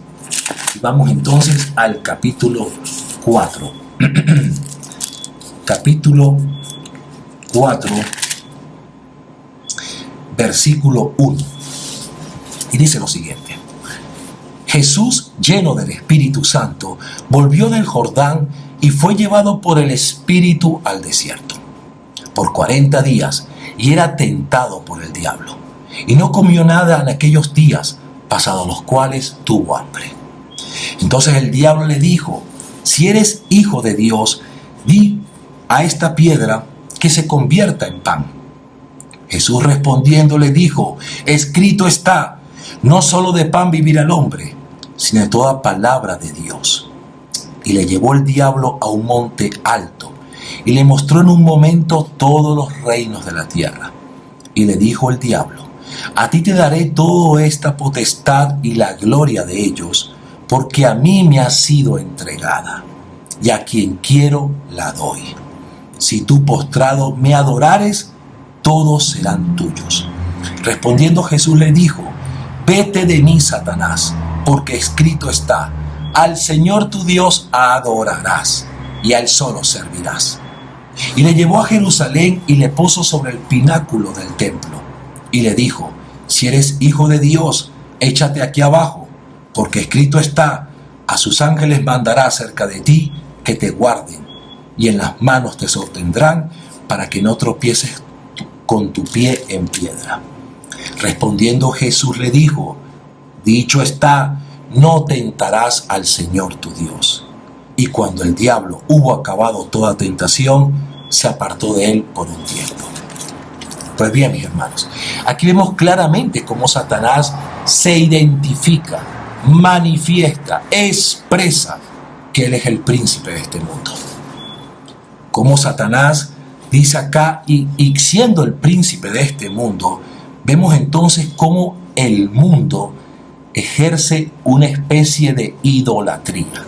A: y vamos entonces al capítulo 4. Capítulo 4. Versículo 1. Y dice lo siguiente: Jesús, lleno del Espíritu Santo, volvió del Jordán y fue llevado por el Espíritu al desierto por 40 días, y era tentado por el diablo. Y no comió nada en aquellos días, pasados los cuales tuvo hambre. Entonces el diablo le dijo: si eres hijo de Dios, di a esta piedra que se convierta en pan. Jesús respondiendo le dijo: escrito está, no solo de pan vivirá el hombre, sino de toda palabra de Dios. Y le llevó el diablo a un monte alto, y le mostró en un momento todos los reinos de la tierra. Y le dijo el diablo: a ti te daré toda esta potestad y la gloria de ellos, porque a mí me ha sido entregada, y a quien quiero la doy. Si tú postrado me adorares, todos serán tuyos. Respondiendo Jesús le dijo: vete de mí, Satanás, porque escrito está, al Señor tu Dios adorarás y a Él solo servirás. Y le llevó a Jerusalén y le puso sobre el pináculo del templo. Y le dijo, si eres hijo de Dios, échate aquí abajo, porque escrito está, a sus ángeles mandará acerca de ti que te guarden, y en las manos te sostendrán para que no tropieces con tu pie en piedra. Respondiendo Jesús le dijo, dicho está, no tentarás al Señor tu Dios. Y cuando el diablo hubo acabado toda tentación, se apartó de él por un tiempo. Pues bien, mis hermanos, aquí vemos claramente cómo Satanás se identifica, manifiesta, expresa que él es el príncipe de este mundo. Como Satanás dice acá, y siendo el príncipe de este mundo, vemos entonces cómo el mundo ejerce una especie de idolatría.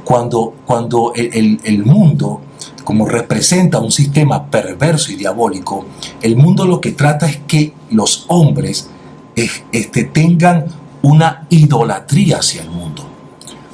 A: Cuando el mundo, como representa un sistema perverso y diabólico, el mundo lo que trata es que los hombres tengan una idolatría hacia el mundo.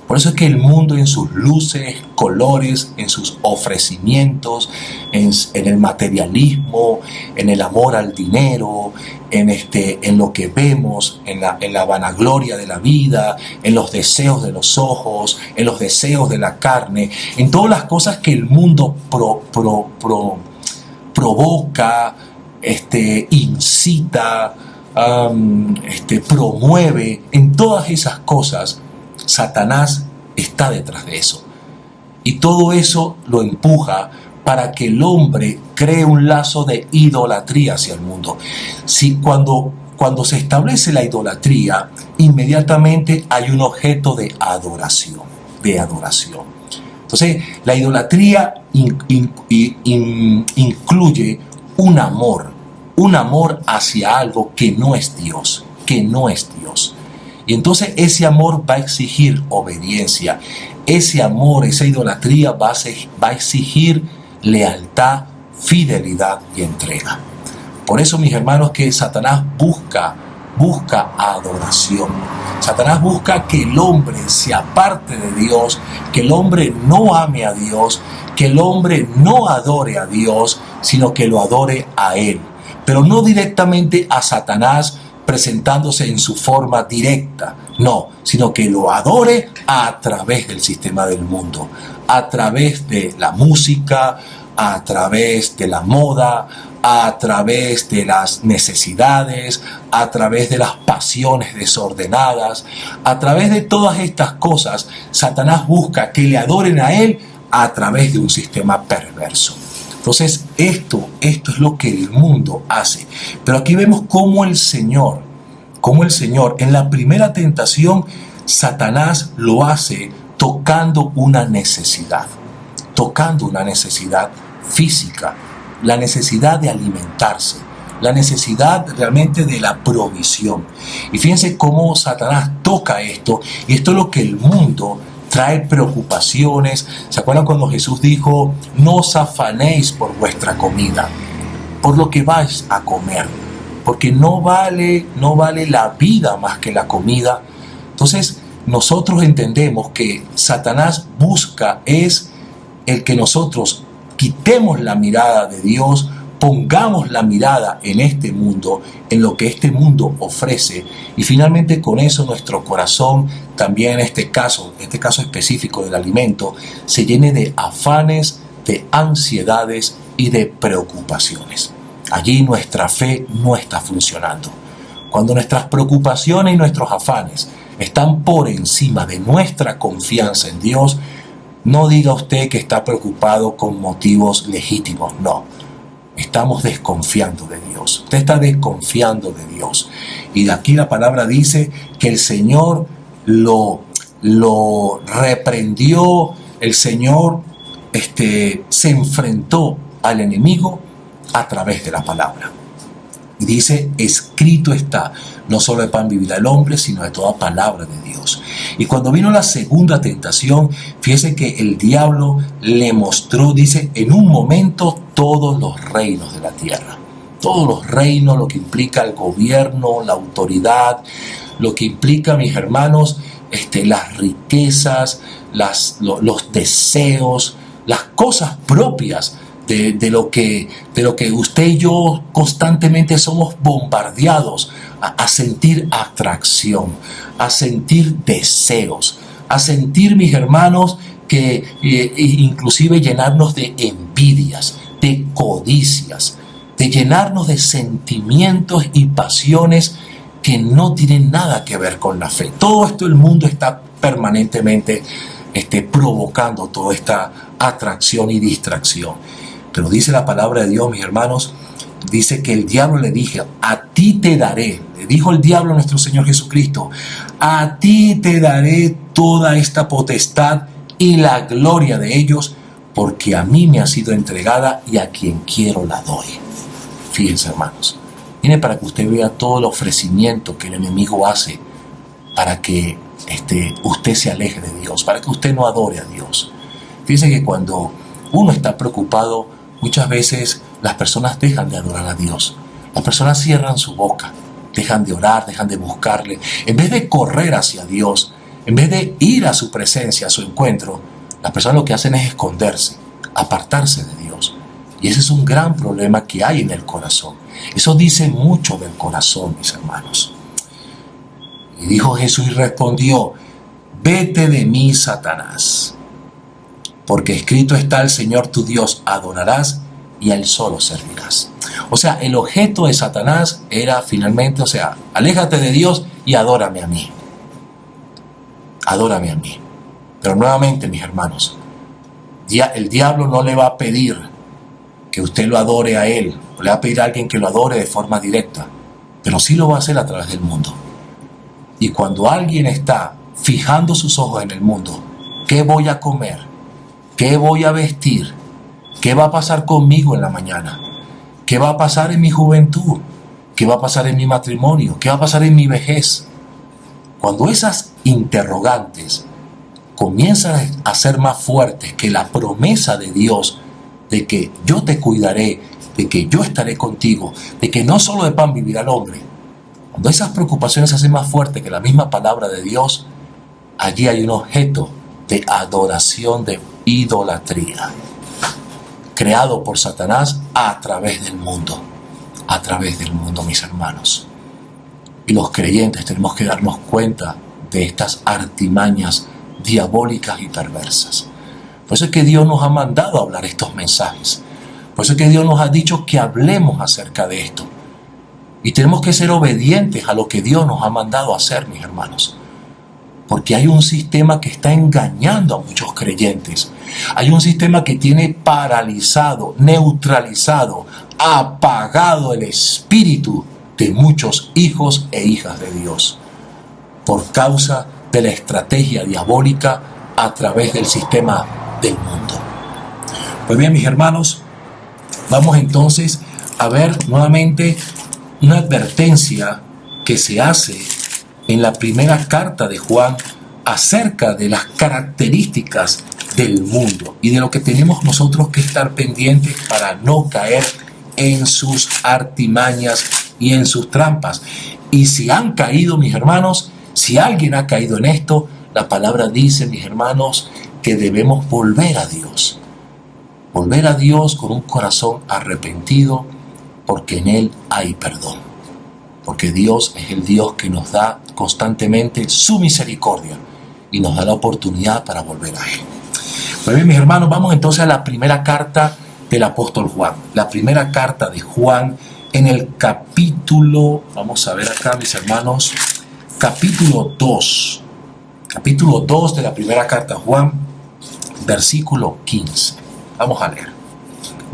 A: Por eso es que el mundo, en sus luces, colores, en sus ofrecimientos, en el materialismo, en el amor al dinero, en lo que vemos, en la vanagloria de la vida, en los deseos de los ojos, en los deseos de la carne, en todas las cosas que el mundo provoca, incita, promueve, en todas esas cosas, Satanás está detrás de eso. Y todo eso lo empuja para que el hombre cree un lazo de idolatría hacia el mundo. Cuando se establece la idolatría, inmediatamente hay un objeto de adoración. Entonces, la idolatría incluye un amor hacia algo que no es Dios. Y entonces ese amor va a exigir obediencia. Ese amor, esa idolatría va a exigir lealtad, fidelidad y entrega. Por eso, mis hermanos, que Satanás busca adoración. Satanás busca que el hombre se aparte de Dios, que el hombre no ame a Dios, que el hombre no adore a Dios, sino que lo adore a Él. Pero no directamente a Satanás, presentándose en su forma directa, no, sino que lo adore a través del sistema del mundo, a través de la música, a través de la moda, a través de las necesidades, a través de las pasiones desordenadas, a través de todas estas cosas. Satanás busca que le adoren a él a través de un sistema perverso. Entonces, esto es lo que el mundo hace. Pero aquí vemos cómo el Señor, en la primera tentación, Satanás lo hace tocando una necesidad física, la necesidad de alimentarse, la necesidad realmente de la provisión. Y fíjense cómo Satanás toca esto, y esto es lo que el mundo trae preocupaciones. ¿Se acuerdan cuando Jesús dijo, no os afanéis por vuestra comida, por lo que vais a comer? Porque no vale la vida más que la comida. Entonces, nosotros entendemos que Satanás busca es el que nosotros quitemos la mirada de Dios, pongamos la mirada en este mundo, en lo que este mundo ofrece, y finalmente con eso nuestro corazón, también en este caso específico del alimento, se llene de afanes, de ansiedades y de preocupaciones. Allí nuestra fe no está funcionando. Cuando nuestras preocupaciones y nuestros afanes están por encima de nuestra confianza en Dios, no diga usted que está preocupado con motivos legítimos, no. Estamos desconfiando de Dios. Usted está desconfiando de Dios. Y de aquí la palabra dice que el Señor lo reprendió, el Señor se enfrentó al enemigo a través de la palabra. Y dice, escrito está, no solo de pan vivirá el hombre, sino de toda palabra de Dios. Y cuando vino la segunda tentación, fíjese que el diablo le mostró, dice, en un momento todos los reinos de la tierra. Todos los reinos, lo que implica el gobierno, la autoridad, lo que implica, mis hermanos, las riquezas, los deseos, las cosas propias de lo que usted y yo constantemente somos bombardeados a sentir atracción, a sentir deseos, a sentir, mis hermanos, que inclusive llenarnos de envidias, de codicias, de llenarnos de sentimientos y pasiones que no tienen nada que ver con la fe. Todo esto el mundo está permanentemente provocando toda esta atracción y distracción. Pero dice la palabra de Dios, mis hermanos, dice que el diablo le dijo: a ti te daré, le dijo el diablo a nuestro Señor Jesucristo, a ti te daré toda esta potestad y la gloria de ellos, porque a mí me ha sido entregada y a quien quiero la doy. Fíjense, hermanos, viene para que usted vea todo el ofrecimiento que el enemigo hace para que usted se aleje de Dios, para que usted no adore a Dios. Fíjense que cuando uno está preocupado, muchas veces las personas dejan de adorar a Dios. Las personas cierran su boca, dejan de orar, dejan de buscarle. En vez de correr hacia Dios, en vez de ir a su presencia, a su encuentro, las personas lo que hacen es esconderse, apartarse de Dios. Y ese es un gran problema que hay en el corazón. Eso dice mucho del corazón, mis hermanos. Y dijo Jesús y respondió: vete de mí, Satanás, porque escrito está: el Señor tu Dios adorarás y a Él solo servirás. O sea, el objeto de Satanás era finalmente, aléjate de Dios y adórame a mí. Adórame a mí. Pero nuevamente, mis hermanos, el diablo no le va a pedir que usted lo adore a él, o le va a pedir a alguien que lo adore de forma directa, pero sí lo va a hacer a través del mundo. Y cuando alguien está fijando sus ojos en el mundo, ¿qué voy a comer? ¿Qué voy a vestir? ¿Qué va a pasar conmigo en la mañana? ¿Qué va a pasar en mi juventud? ¿Qué va a pasar en mi matrimonio? ¿Qué va a pasar en mi vejez? Cuando esas interrogantes comienzan a ser más fuertes que la promesa de Dios de que yo te cuidaré, de que yo estaré contigo, de que no solo de pan vivirá el hombre. Cuando esas preocupaciones se hacen más fuertes que la misma palabra de Dios, allí hay un objeto de adoración, de idolatría, creado por Satanás a través del mundo, mis hermanos. Y los creyentes tenemos que darnos cuenta de estas artimañas diabólicas y perversas. Por eso es que Dios nos ha mandado a hablar estos mensajes. Por eso es que Dios nos ha dicho que hablemos acerca de esto. Y tenemos que ser obedientes a lo que Dios nos ha mandado a hacer, mis hermanos. Porque hay un sistema que está engañando a muchos creyentes. Hay un sistema que tiene paralizado, neutralizado, apagado el espíritu de muchos hijos e hijas de Dios, por causa de la estrategia diabólica a través del sistema del mundo. Pues bien, mis hermanos, vamos entonces a ver nuevamente una advertencia que se hace en la primera carta de Juan acerca de las características del mundo y de lo que tenemos nosotros que estar pendientes para no caer en sus artimañas y en sus trampas. Y si han caído, mis hermanos, si alguien ha caído en esto, la palabra dice, mis hermanos, que debemos volver a Dios. Volver a Dios con un corazón arrepentido, porque en Él hay perdón. Porque Dios es el Dios que nos da constantemente su misericordia y nos da la oportunidad para volver a Él. Pues bien, mis hermanos, vamos entonces a la primera carta del apóstol Juan. La primera carta de Juan en el capítulo, vamos a ver acá, mis hermanos, capítulo 2. Capítulo 2 de la primera carta de Juan, versículo 15. Vamos a leer.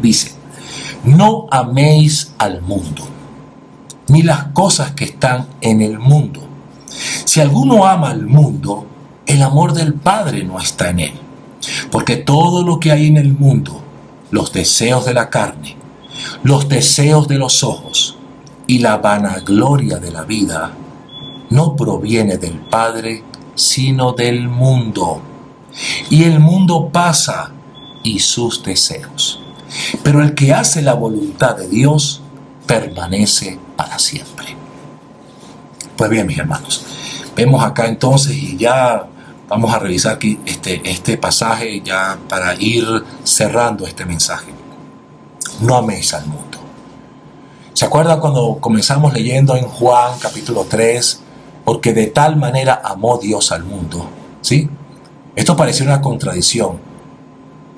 A: Dice: no améis al mundo, ni las cosas que están en el mundo. Si alguno ama al mundo, el amor del Padre no está en él. Porque todo lo que hay en el mundo, los deseos de la carne, los deseos de los ojos y la vanagloria de la vida, no proviene del Padre, sino del mundo. Y el mundo pasa y sus deseos, pero el que hace la voluntad de Dios permanece para siempre. Pues bien, mis hermanos, vemos acá entonces y ya vamos a revisar aquí este pasaje ya para ir cerrando este mensaje. No améis al mundo. ¿Se acuerdan cuando comenzamos leyendo en Juan capítulo 3? Porque de tal manera amó Dios al mundo. ¿Sí? Esto parece una contradicción.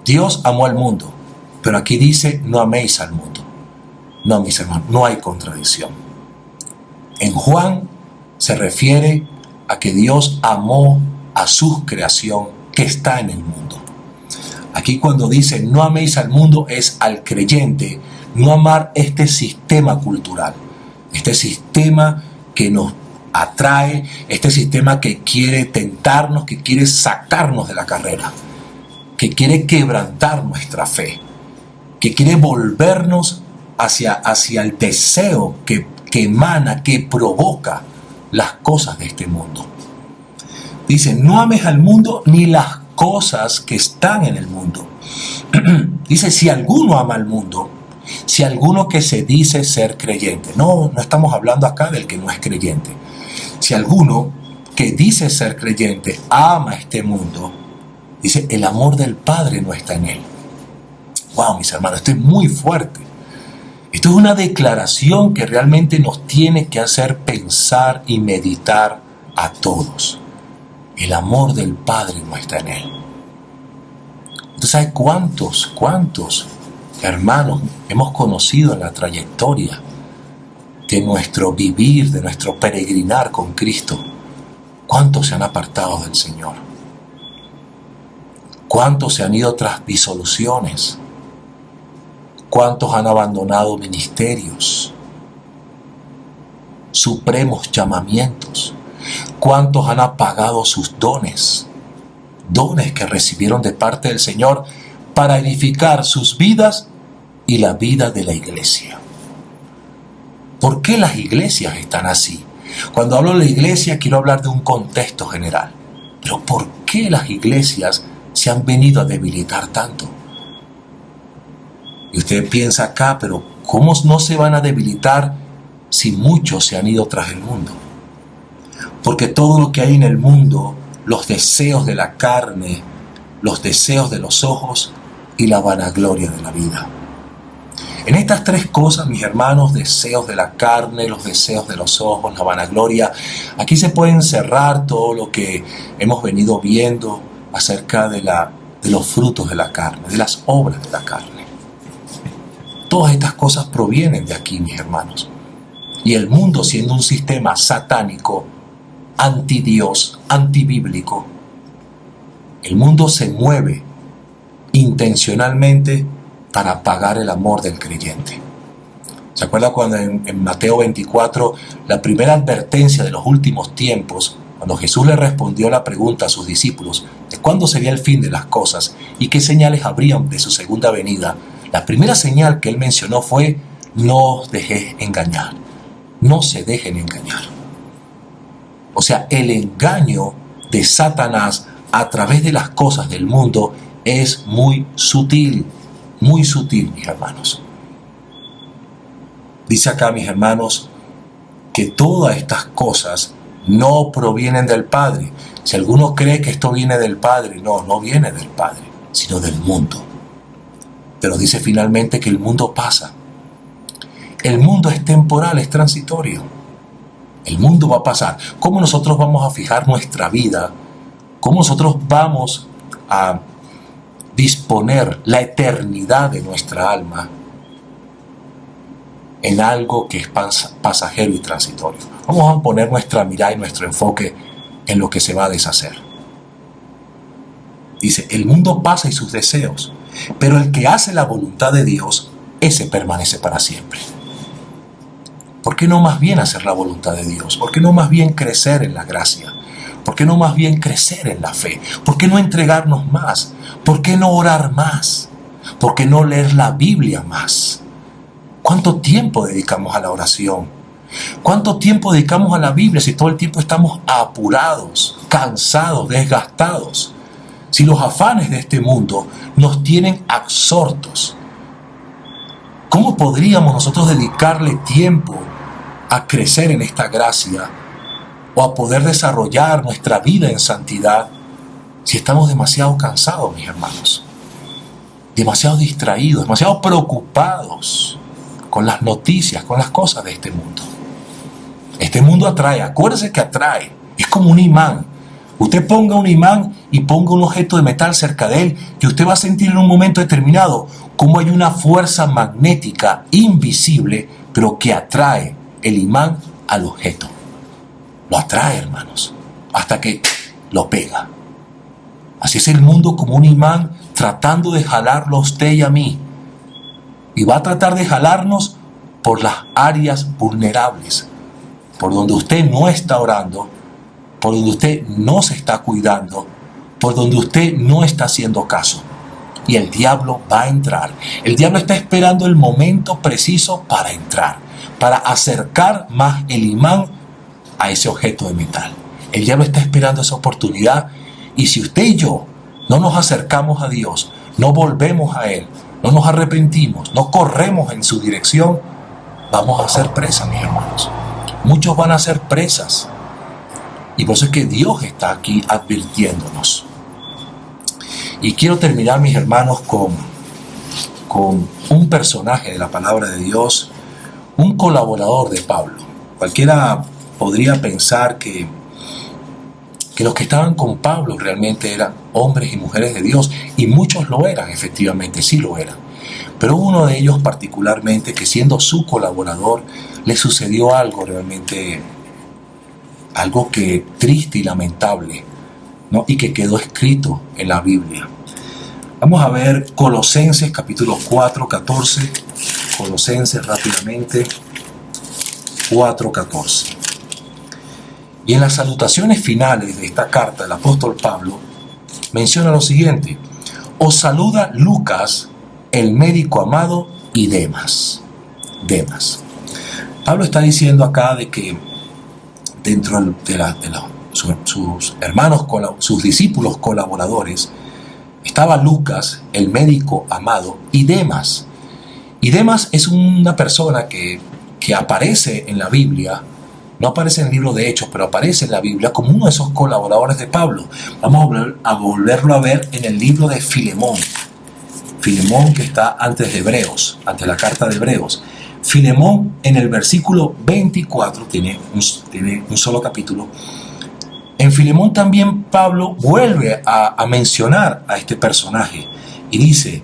A: Dios amó al mundo, pero aquí dice no améis al mundo. No, mis hermanos, no hay contradicción. En Juan se refiere a que Dios amó a su creación que está en el mundo. Aquí cuando dice no améis al mundo es al creyente no amar este sistema cultural, este sistema que nos atrae, este sistema que quiere tentarnos, que quiere sacarnos de la carrera, que quiere quebrantar nuestra fe, que quiere volvernos hacia el deseo que emana, que provoca las cosas de este mundo. Dice, no ames al mundo ni las cosas que están en el mundo. Dice, si alguno ama al mundo, si alguno que se dice ser creyente, no estamos hablando acá del que no es creyente. Si alguno que dice ser creyente ama este mundo, dice, el amor del Padre no está en él. Wow, mis hermanos, esto es muy fuerte. Esto es una declaración que realmente nos tiene que hacer pensar y meditar a todos. El amor del Padre no está en él. ¿Usted sabe cuántos hermanos hemos conocido en la trayectoria de nuestro vivir, de nuestro peregrinar con Cristo? ¿Cuántos se han apartado del Señor? ¿Cuántos se han ido tras disoluciones? ¿Cuántos han abandonado ministerios, supremos llamamientos? ¿Cuántos han apagado sus dones? Dones que recibieron de parte del Señor para edificar sus vidas y la vida de la iglesia. ¿Por qué las iglesias están así? Cuando hablo de la iglesia quiero hablar de un contexto general. Pero ¿por qué las iglesias se han venido a debilitar tanto? Y usted piensa acá, pero ¿cómo no se van a debilitar si muchos se han ido tras el mundo? Porque todo lo que hay en el mundo, los deseos de la carne, los deseos de los ojos y la vanagloria de la vida. En estas tres cosas, mis hermanos, deseos de la carne, los deseos de los ojos, la vanagloria, aquí se puede encerrar todo lo que hemos venido viendo acerca de los frutos de la carne, de las obras de la carne. Todas estas cosas provienen de aquí, mis hermanos. Y el mundo, siendo un sistema satánico, antidios, antibíblico, el mundo se mueve intencionalmente para apagar el amor del creyente. ¿Se acuerda cuando en Mateo 24, la primera advertencia de los últimos tiempos, cuando Jesús le respondió la pregunta a sus discípulos de cuándo sería el fin de las cosas y qué señales habrían de su segunda venida? La primera señal que él mencionó fue: no os dejéis engañar, no se dejen engañar. O sea, el engaño de Satanás a través de las cosas del mundo es muy sutil, mis hermanos. Dice acá, mis hermanos, que todas estas cosas no provienen del Padre. Si alguno cree que esto viene del Padre, no viene del Padre, sino del mundo. Pero dice finalmente que el mundo pasa. El mundo es temporal, es transitorio. El mundo va a pasar. ¿Cómo nosotros vamos a fijar nuestra vida? ¿Cómo nosotros vamos a disponer la eternidad de nuestra alma en algo que es pasajero y transitorio? Vamos a poner nuestra mirada y nuestro enfoque en lo que se va a deshacer. Dice, el mundo pasa y sus deseos, pero el que hace la voluntad de Dios, ese permanece para siempre. ¿Por qué no más bien hacer la voluntad de Dios? ¿Por qué no más bien crecer en la gracia? ¿Por qué no más bien crecer en la fe? ¿Por qué no entregarnos más? ¿Por qué no orar más? ¿Por qué no leer la Biblia más? ¿Cuánto tiempo dedicamos a la oración? ¿Cuánto tiempo dedicamos a la Biblia si todo el tiempo estamos apurados, cansados, desgastados? Si los afanes de este mundo nos tienen absortos, ¿cómo podríamos nosotros dedicarle tiempo a crecer en esta gracia o a poder desarrollar nuestra vida en santidad si estamos demasiado cansados, mis hermanos, demasiado distraídos, demasiado preocupados con las noticias, con las cosas de este mundo. Este mundo atrae, acuérdese que atrae, es como un imán. Usted ponga un imán y ponga un objeto de metal cerca de él, que usted va a sentir en un momento determinado cómo hay una fuerza magnética invisible, pero que atrae el imán al objeto. Lo atrae, hermanos, hasta que lo pega. Así es el mundo, como un imán tratando de jalarlo a usted y a mí. Y va a tratar de jalarnos por las áreas vulnerables, por donde usted no está orando, por donde usted no se está cuidando, por donde usted no está haciendo caso. Y el diablo va a entrar. El diablo está esperando el momento preciso para entrar, para acercar más el imán a ese objeto de metal. El diablo está esperando esa oportunidad, y si usted y yo no nos acercamos a Dios, no volvemos a Él, no nos arrepentimos, no corremos en su dirección, vamos a ser presas, mis hermanos. Muchos van a ser presas. Y por eso es que Dios está aquí advirtiéndonos. Y quiero terminar, mis hermanos, con un personaje de la palabra de Dios, un colaborador de Pablo. Cualquiera podría pensar que los que estaban con Pablo realmente eran hombres y mujeres de Dios, y muchos lo eran, efectivamente, sí lo eran. Pero uno de ellos particularmente, que siendo su colaborador, le sucedió algo realmente, algo que triste y lamentable, ¿no? Y que quedó escrito en la Biblia. Vamos a ver Colosenses capítulo 4, 14. Colosenses rápidamente, 4, 14. Y en las salutaciones finales de esta carta, el apóstol Pablo menciona lo siguiente: os saluda Lucas, el médico amado, y Demas. Demas. Pablo está diciendo acá de que dentro de sus hermanos, sus discípulos colaboradores, estaba Lucas, el médico amado, y Demas. Y Demas es una persona que aparece en la Biblia. No aparece en el libro de Hechos, pero aparece en la Biblia como uno de esos colaboradores de Pablo. Vamos a volverlo a ver en el libro de Filemón. Filemón, que está antes de Hebreos, ante la carta de Hebreos. Filemón, en el versículo 24, tiene un solo capítulo. En Filemón también Pablo vuelve a mencionar a este personaje. Y dice,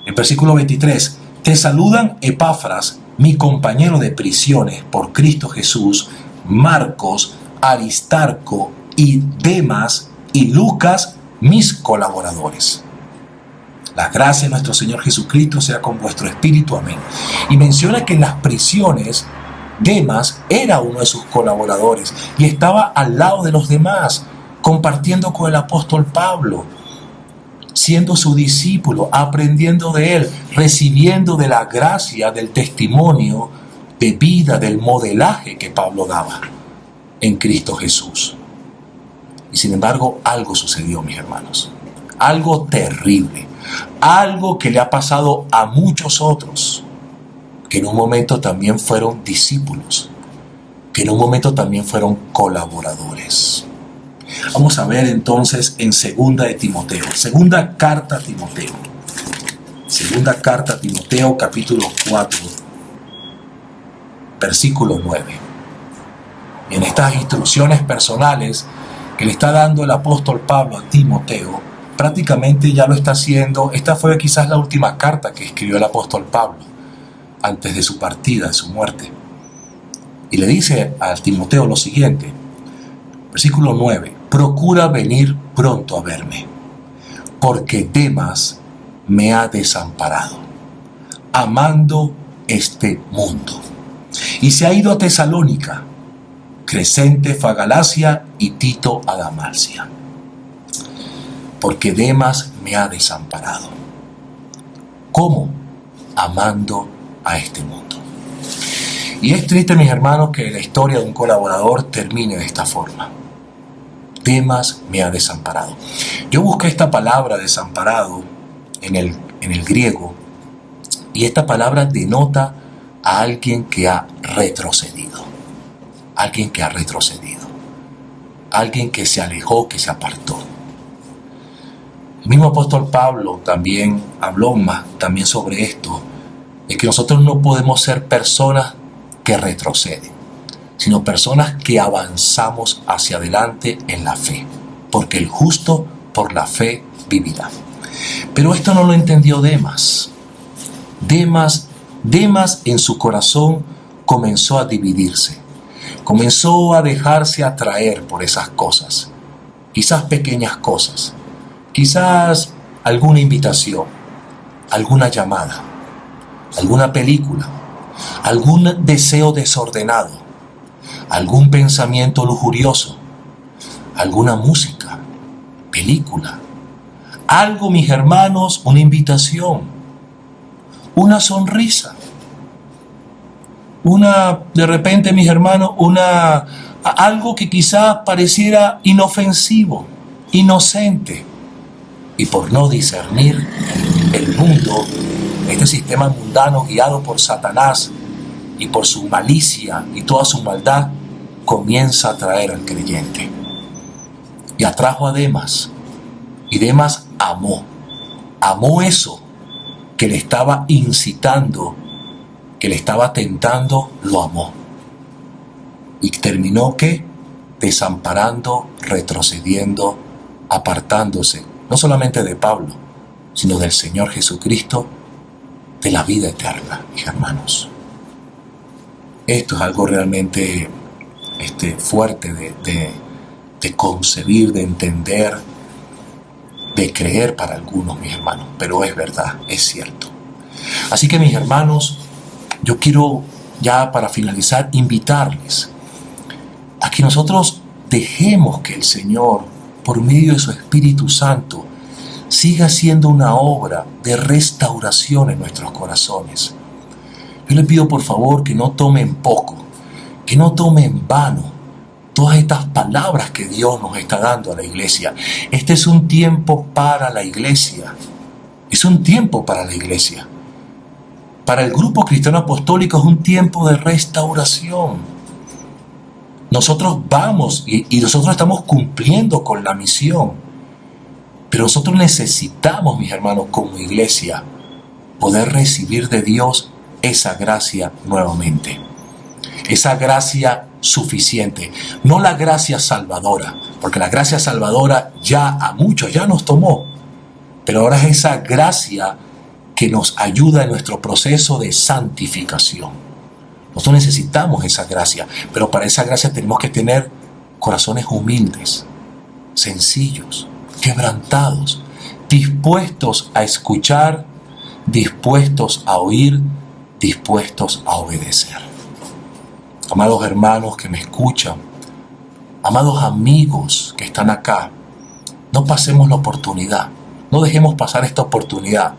A: en versículo 23, te saludan Epafras, mi compañero de prisiones por Cristo Jesús, Marcos, Aristarco y Demas y Lucas, mis colaboradores. La gracia de nuestro Señor Jesucristo sea con vuestro espíritu. Amén. Y menciona que en las prisiones Demas era uno de sus colaboradores y estaba al lado de los demás, compartiendo con el apóstol Pablo, siendo su discípulo, aprendiendo de él, recibiendo de la gracia, del testimonio de vida, del modelaje que Pablo daba en Cristo Jesús. Y sin embargo, algo sucedió, mis hermanos. Algo terrible. Algo que le ha pasado a muchos otros, que en un momento también fueron discípulos, que en un momento también fueron colaboradores. Vamos a ver entonces en segunda de Timoteo, segunda carta a Timoteo. Segunda carta a Timoteo, capítulo 4, versículo 9. Y en estas instrucciones personales que le está dando el apóstol Pablo a Timoteo, prácticamente ya lo está haciendo. Esta fue quizás la última carta que escribió el apóstol Pablo antes de su partida, de su muerte. Y le dice a Timoteo lo siguiente, versículo 9, procura venir pronto a verme, porque Demas me ha desamparado, amando este mundo, y se ha ido a Tesalónica. Crescente fue a Galacia y Tito a Dalmacia, porque Demas me ha desamparado. ¿Cómo? Amando a este mundo. Y es triste, mis hermanos, que la historia de un colaborador termine de esta forma. Demas me ha desamparado. Yo busqué esta palabra desamparado en el griego, y esta palabra denota a alguien que ha retrocedido. Alguien que ha retrocedido. alguien que se alejó, que se apartó. El mismo apóstol Pablo también habló también sobre esto, de que nosotros no podemos ser personas que retroceden, sino personas que avanzamos hacia adelante en la fe, porque el justo por la fe vivirá. Pero esto no lo entendió Demas. Demas en su corazón comenzó a dividirse, comenzó a dejarse atraer por esas cosas, quizás pequeñas cosas, quizás alguna invitación, alguna llamada, alguna película, algún deseo desordenado, algún pensamiento lujurioso, alguna música, película, algo, mis hermanos, una invitación, una sonrisa, de repente, mis hermanos, algo que quizás pareciera inofensivo, inocente, y por no discernir el mundo, este sistema mundano guiado por Satanás y por su malicia y toda su maldad, comienza a atraer al creyente. Y atrajo a Demas, y Demas amó eso que le estaba incitando, que le estaba tentando, lo amó. Y terminó ¿qué? Desamparando, retrocediendo, apartándose, no solamente de Pablo, sino del Señor Jesucristo, de la vida eterna, mis hermanos. Esto es algo realmente fuerte de concebir, de entender, de creer para algunos, mis hermanos, pero es verdad, es cierto. Así que, mis hermanos, yo quiero ya para finalizar invitarles a que nosotros dejemos que el Señor, por medio de su Espíritu Santo, siga haciendo una obra de restauración en nuestros corazones. Yo le pido por favor que no tome en poco, que no tome en vano todas estas palabras que Dios nos está dando a la iglesia. Este es un tiempo para la iglesia. Es un tiempo para la iglesia. Para el grupo cristiano apostólico es un tiempo de restauración. Nosotros vamos y nosotros estamos cumpliendo con la misión. Pero nosotros necesitamos, mis hermanos, como iglesia, poder recibir de Dios esa gracia nuevamente. Esa gracia suficiente. No la gracia salvadora, porque la gracia salvadora ya a muchos ya nos tomó. Pero ahora es esa gracia que nos ayuda en nuestro proceso de santificación. Nosotros necesitamos esa gracia, pero para esa gracia tenemos que tener corazones humildes, sencillos, quebrantados, dispuestos a escuchar, dispuestos a oír, dispuestos a obedecer. Amados hermanos que me escuchan, amados amigos que están acá, no pasemos la oportunidad, no dejemos pasar esta oportunidad.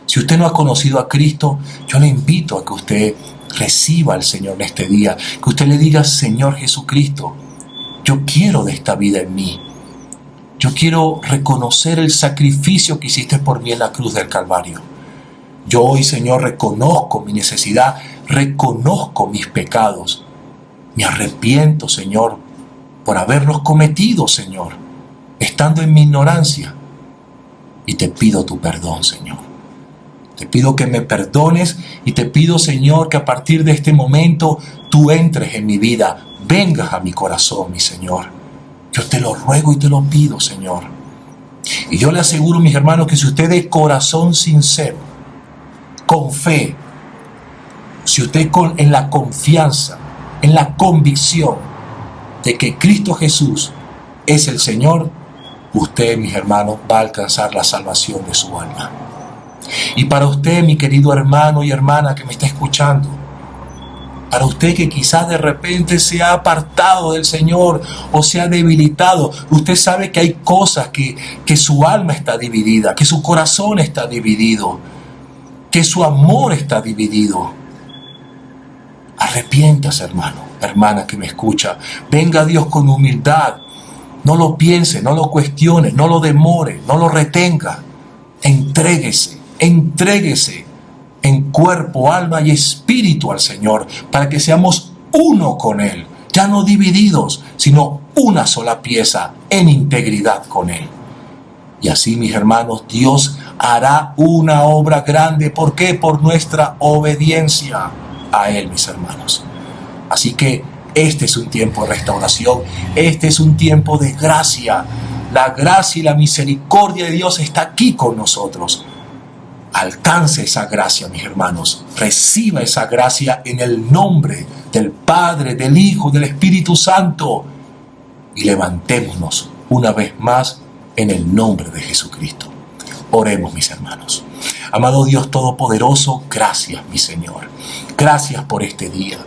A: Si usted no ha conocido a Cristo, yo le invito a que usted reciba al Señor en este día, que usted le diga: Señor Jesucristo, yo quiero de esta vida en mí. Yo quiero reconocer el sacrificio que hiciste por mí en la cruz del Calvario. Yo hoy, Señor, reconozco mi necesidad, reconozco mis pecados. Me arrepiento, Señor, por haberlos cometido, Señor, estando en mi ignorancia. Y te pido tu perdón, Señor. Te pido que me perdones y te pido, Señor, que a partir de este momento tú entres en mi vida, vengas a mi corazón, mi Señor. Yo te lo ruego y te lo pido, Señor. Y yo le aseguro, mis hermanos, que si usted de corazón sincero, con fe, si usted en la confianza, en la convicción de que Cristo Jesús es el Señor, usted, mis hermanos, va a alcanzar la salvación de su alma. Y para usted, mi querido hermano y hermana que me está escuchando, para usted que quizás de repente se ha apartado del Señor o se ha debilitado, usted sabe que hay cosas que su alma está dividida, que su corazón está dividido, que su amor está dividido. Arrepiéntase, hermano, hermana que me escucha. Venga a Dios con humildad. No lo piense, no lo cuestione, no lo demore, no lo retenga. Entréguese en cuerpo, alma y espíritu al Señor, para que seamos uno con Él, ya no divididos, sino una sola pieza en integridad con Él. Y así, mis hermanos, Dios hará una obra grande. ¿Por qué? Por nuestra obediencia a Él, mis hermanos. Así que este es un tiempo de restauración. Este es un tiempo de gracia. La gracia y la misericordia de Dios está aquí con nosotros. Alcance esa gracia, mis hermanos. Reciba esa gracia en el nombre del Padre, del Hijo, del Espíritu Santo. Y levantémonos una vez más en el nombre de Jesucristo. Oremos, mis hermanos. Amado Dios Todopoderoso, gracias, mi Señor. Gracias por este día.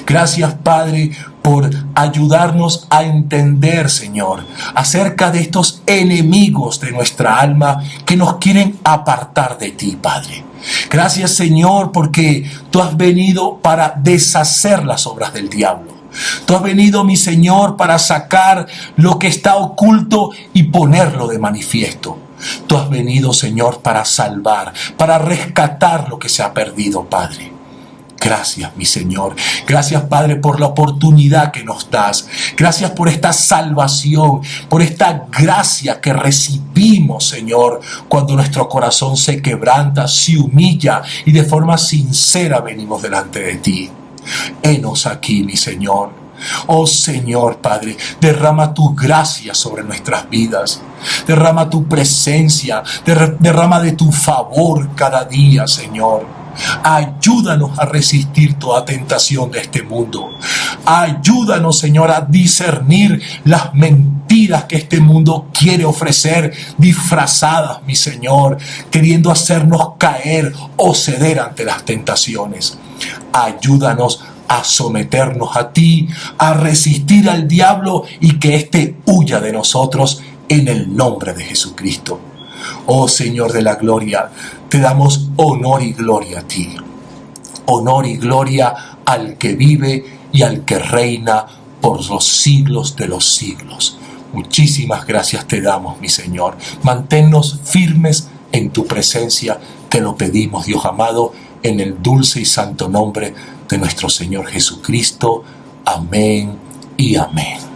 A: Gracias, Padre, por ayudarnos a entender, Señor, acerca de estos enemigos de nuestra alma que nos quieren apartar de ti, Padre. Gracias, Señor, porque tú has venido para deshacer las obras del diablo. Tú has venido, mi Señor, para sacar lo que está oculto y ponerlo de manifiesto. Tú has venido, Señor, para salvar, para rescatar lo que se ha perdido, Padre. Gracias, mi Señor. Gracias, Padre, por la oportunidad que nos das. Gracias por esta salvación, por esta gracia que recibimos, Señor, cuando nuestro corazón se quebranta, se humilla y de forma sincera venimos delante de ti. Henos aquí, mi Señor. Oh Señor, Padre, derrama tu gracia sobre nuestras vidas. Derrama tu presencia, derrama de tu favor cada día, Señor. Ayúdanos a resistir toda tentación de este mundo. Ayúdanos, Señor, a discernir las mentiras que este mundo quiere ofrecer, disfrazadas, mi Señor, queriendo hacernos caer o ceder ante las tentaciones. Ayúdanos a someternos a ti, a resistir al diablo y que éste huya de nosotros en el nombre de Jesucristo. Oh Señor de la gloria, te damos honor y gloria a ti. Honor y gloria al que vive y al que reina por los siglos de los siglos. Muchísimas gracias te damos, mi Señor. Manténnos firmes en tu presencia. Te lo pedimos, Dios amado, en el dulce y santo nombre de nuestro Señor Jesucristo. Amén y amén.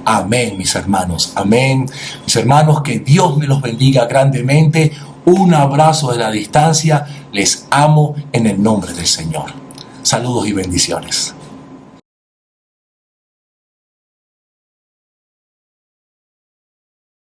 A: Amén, mis hermanos. Amén. Mis hermanos, que Dios me los bendiga grandemente. Un abrazo de la distancia. Les amo en el nombre del Señor. Saludos y bendiciones.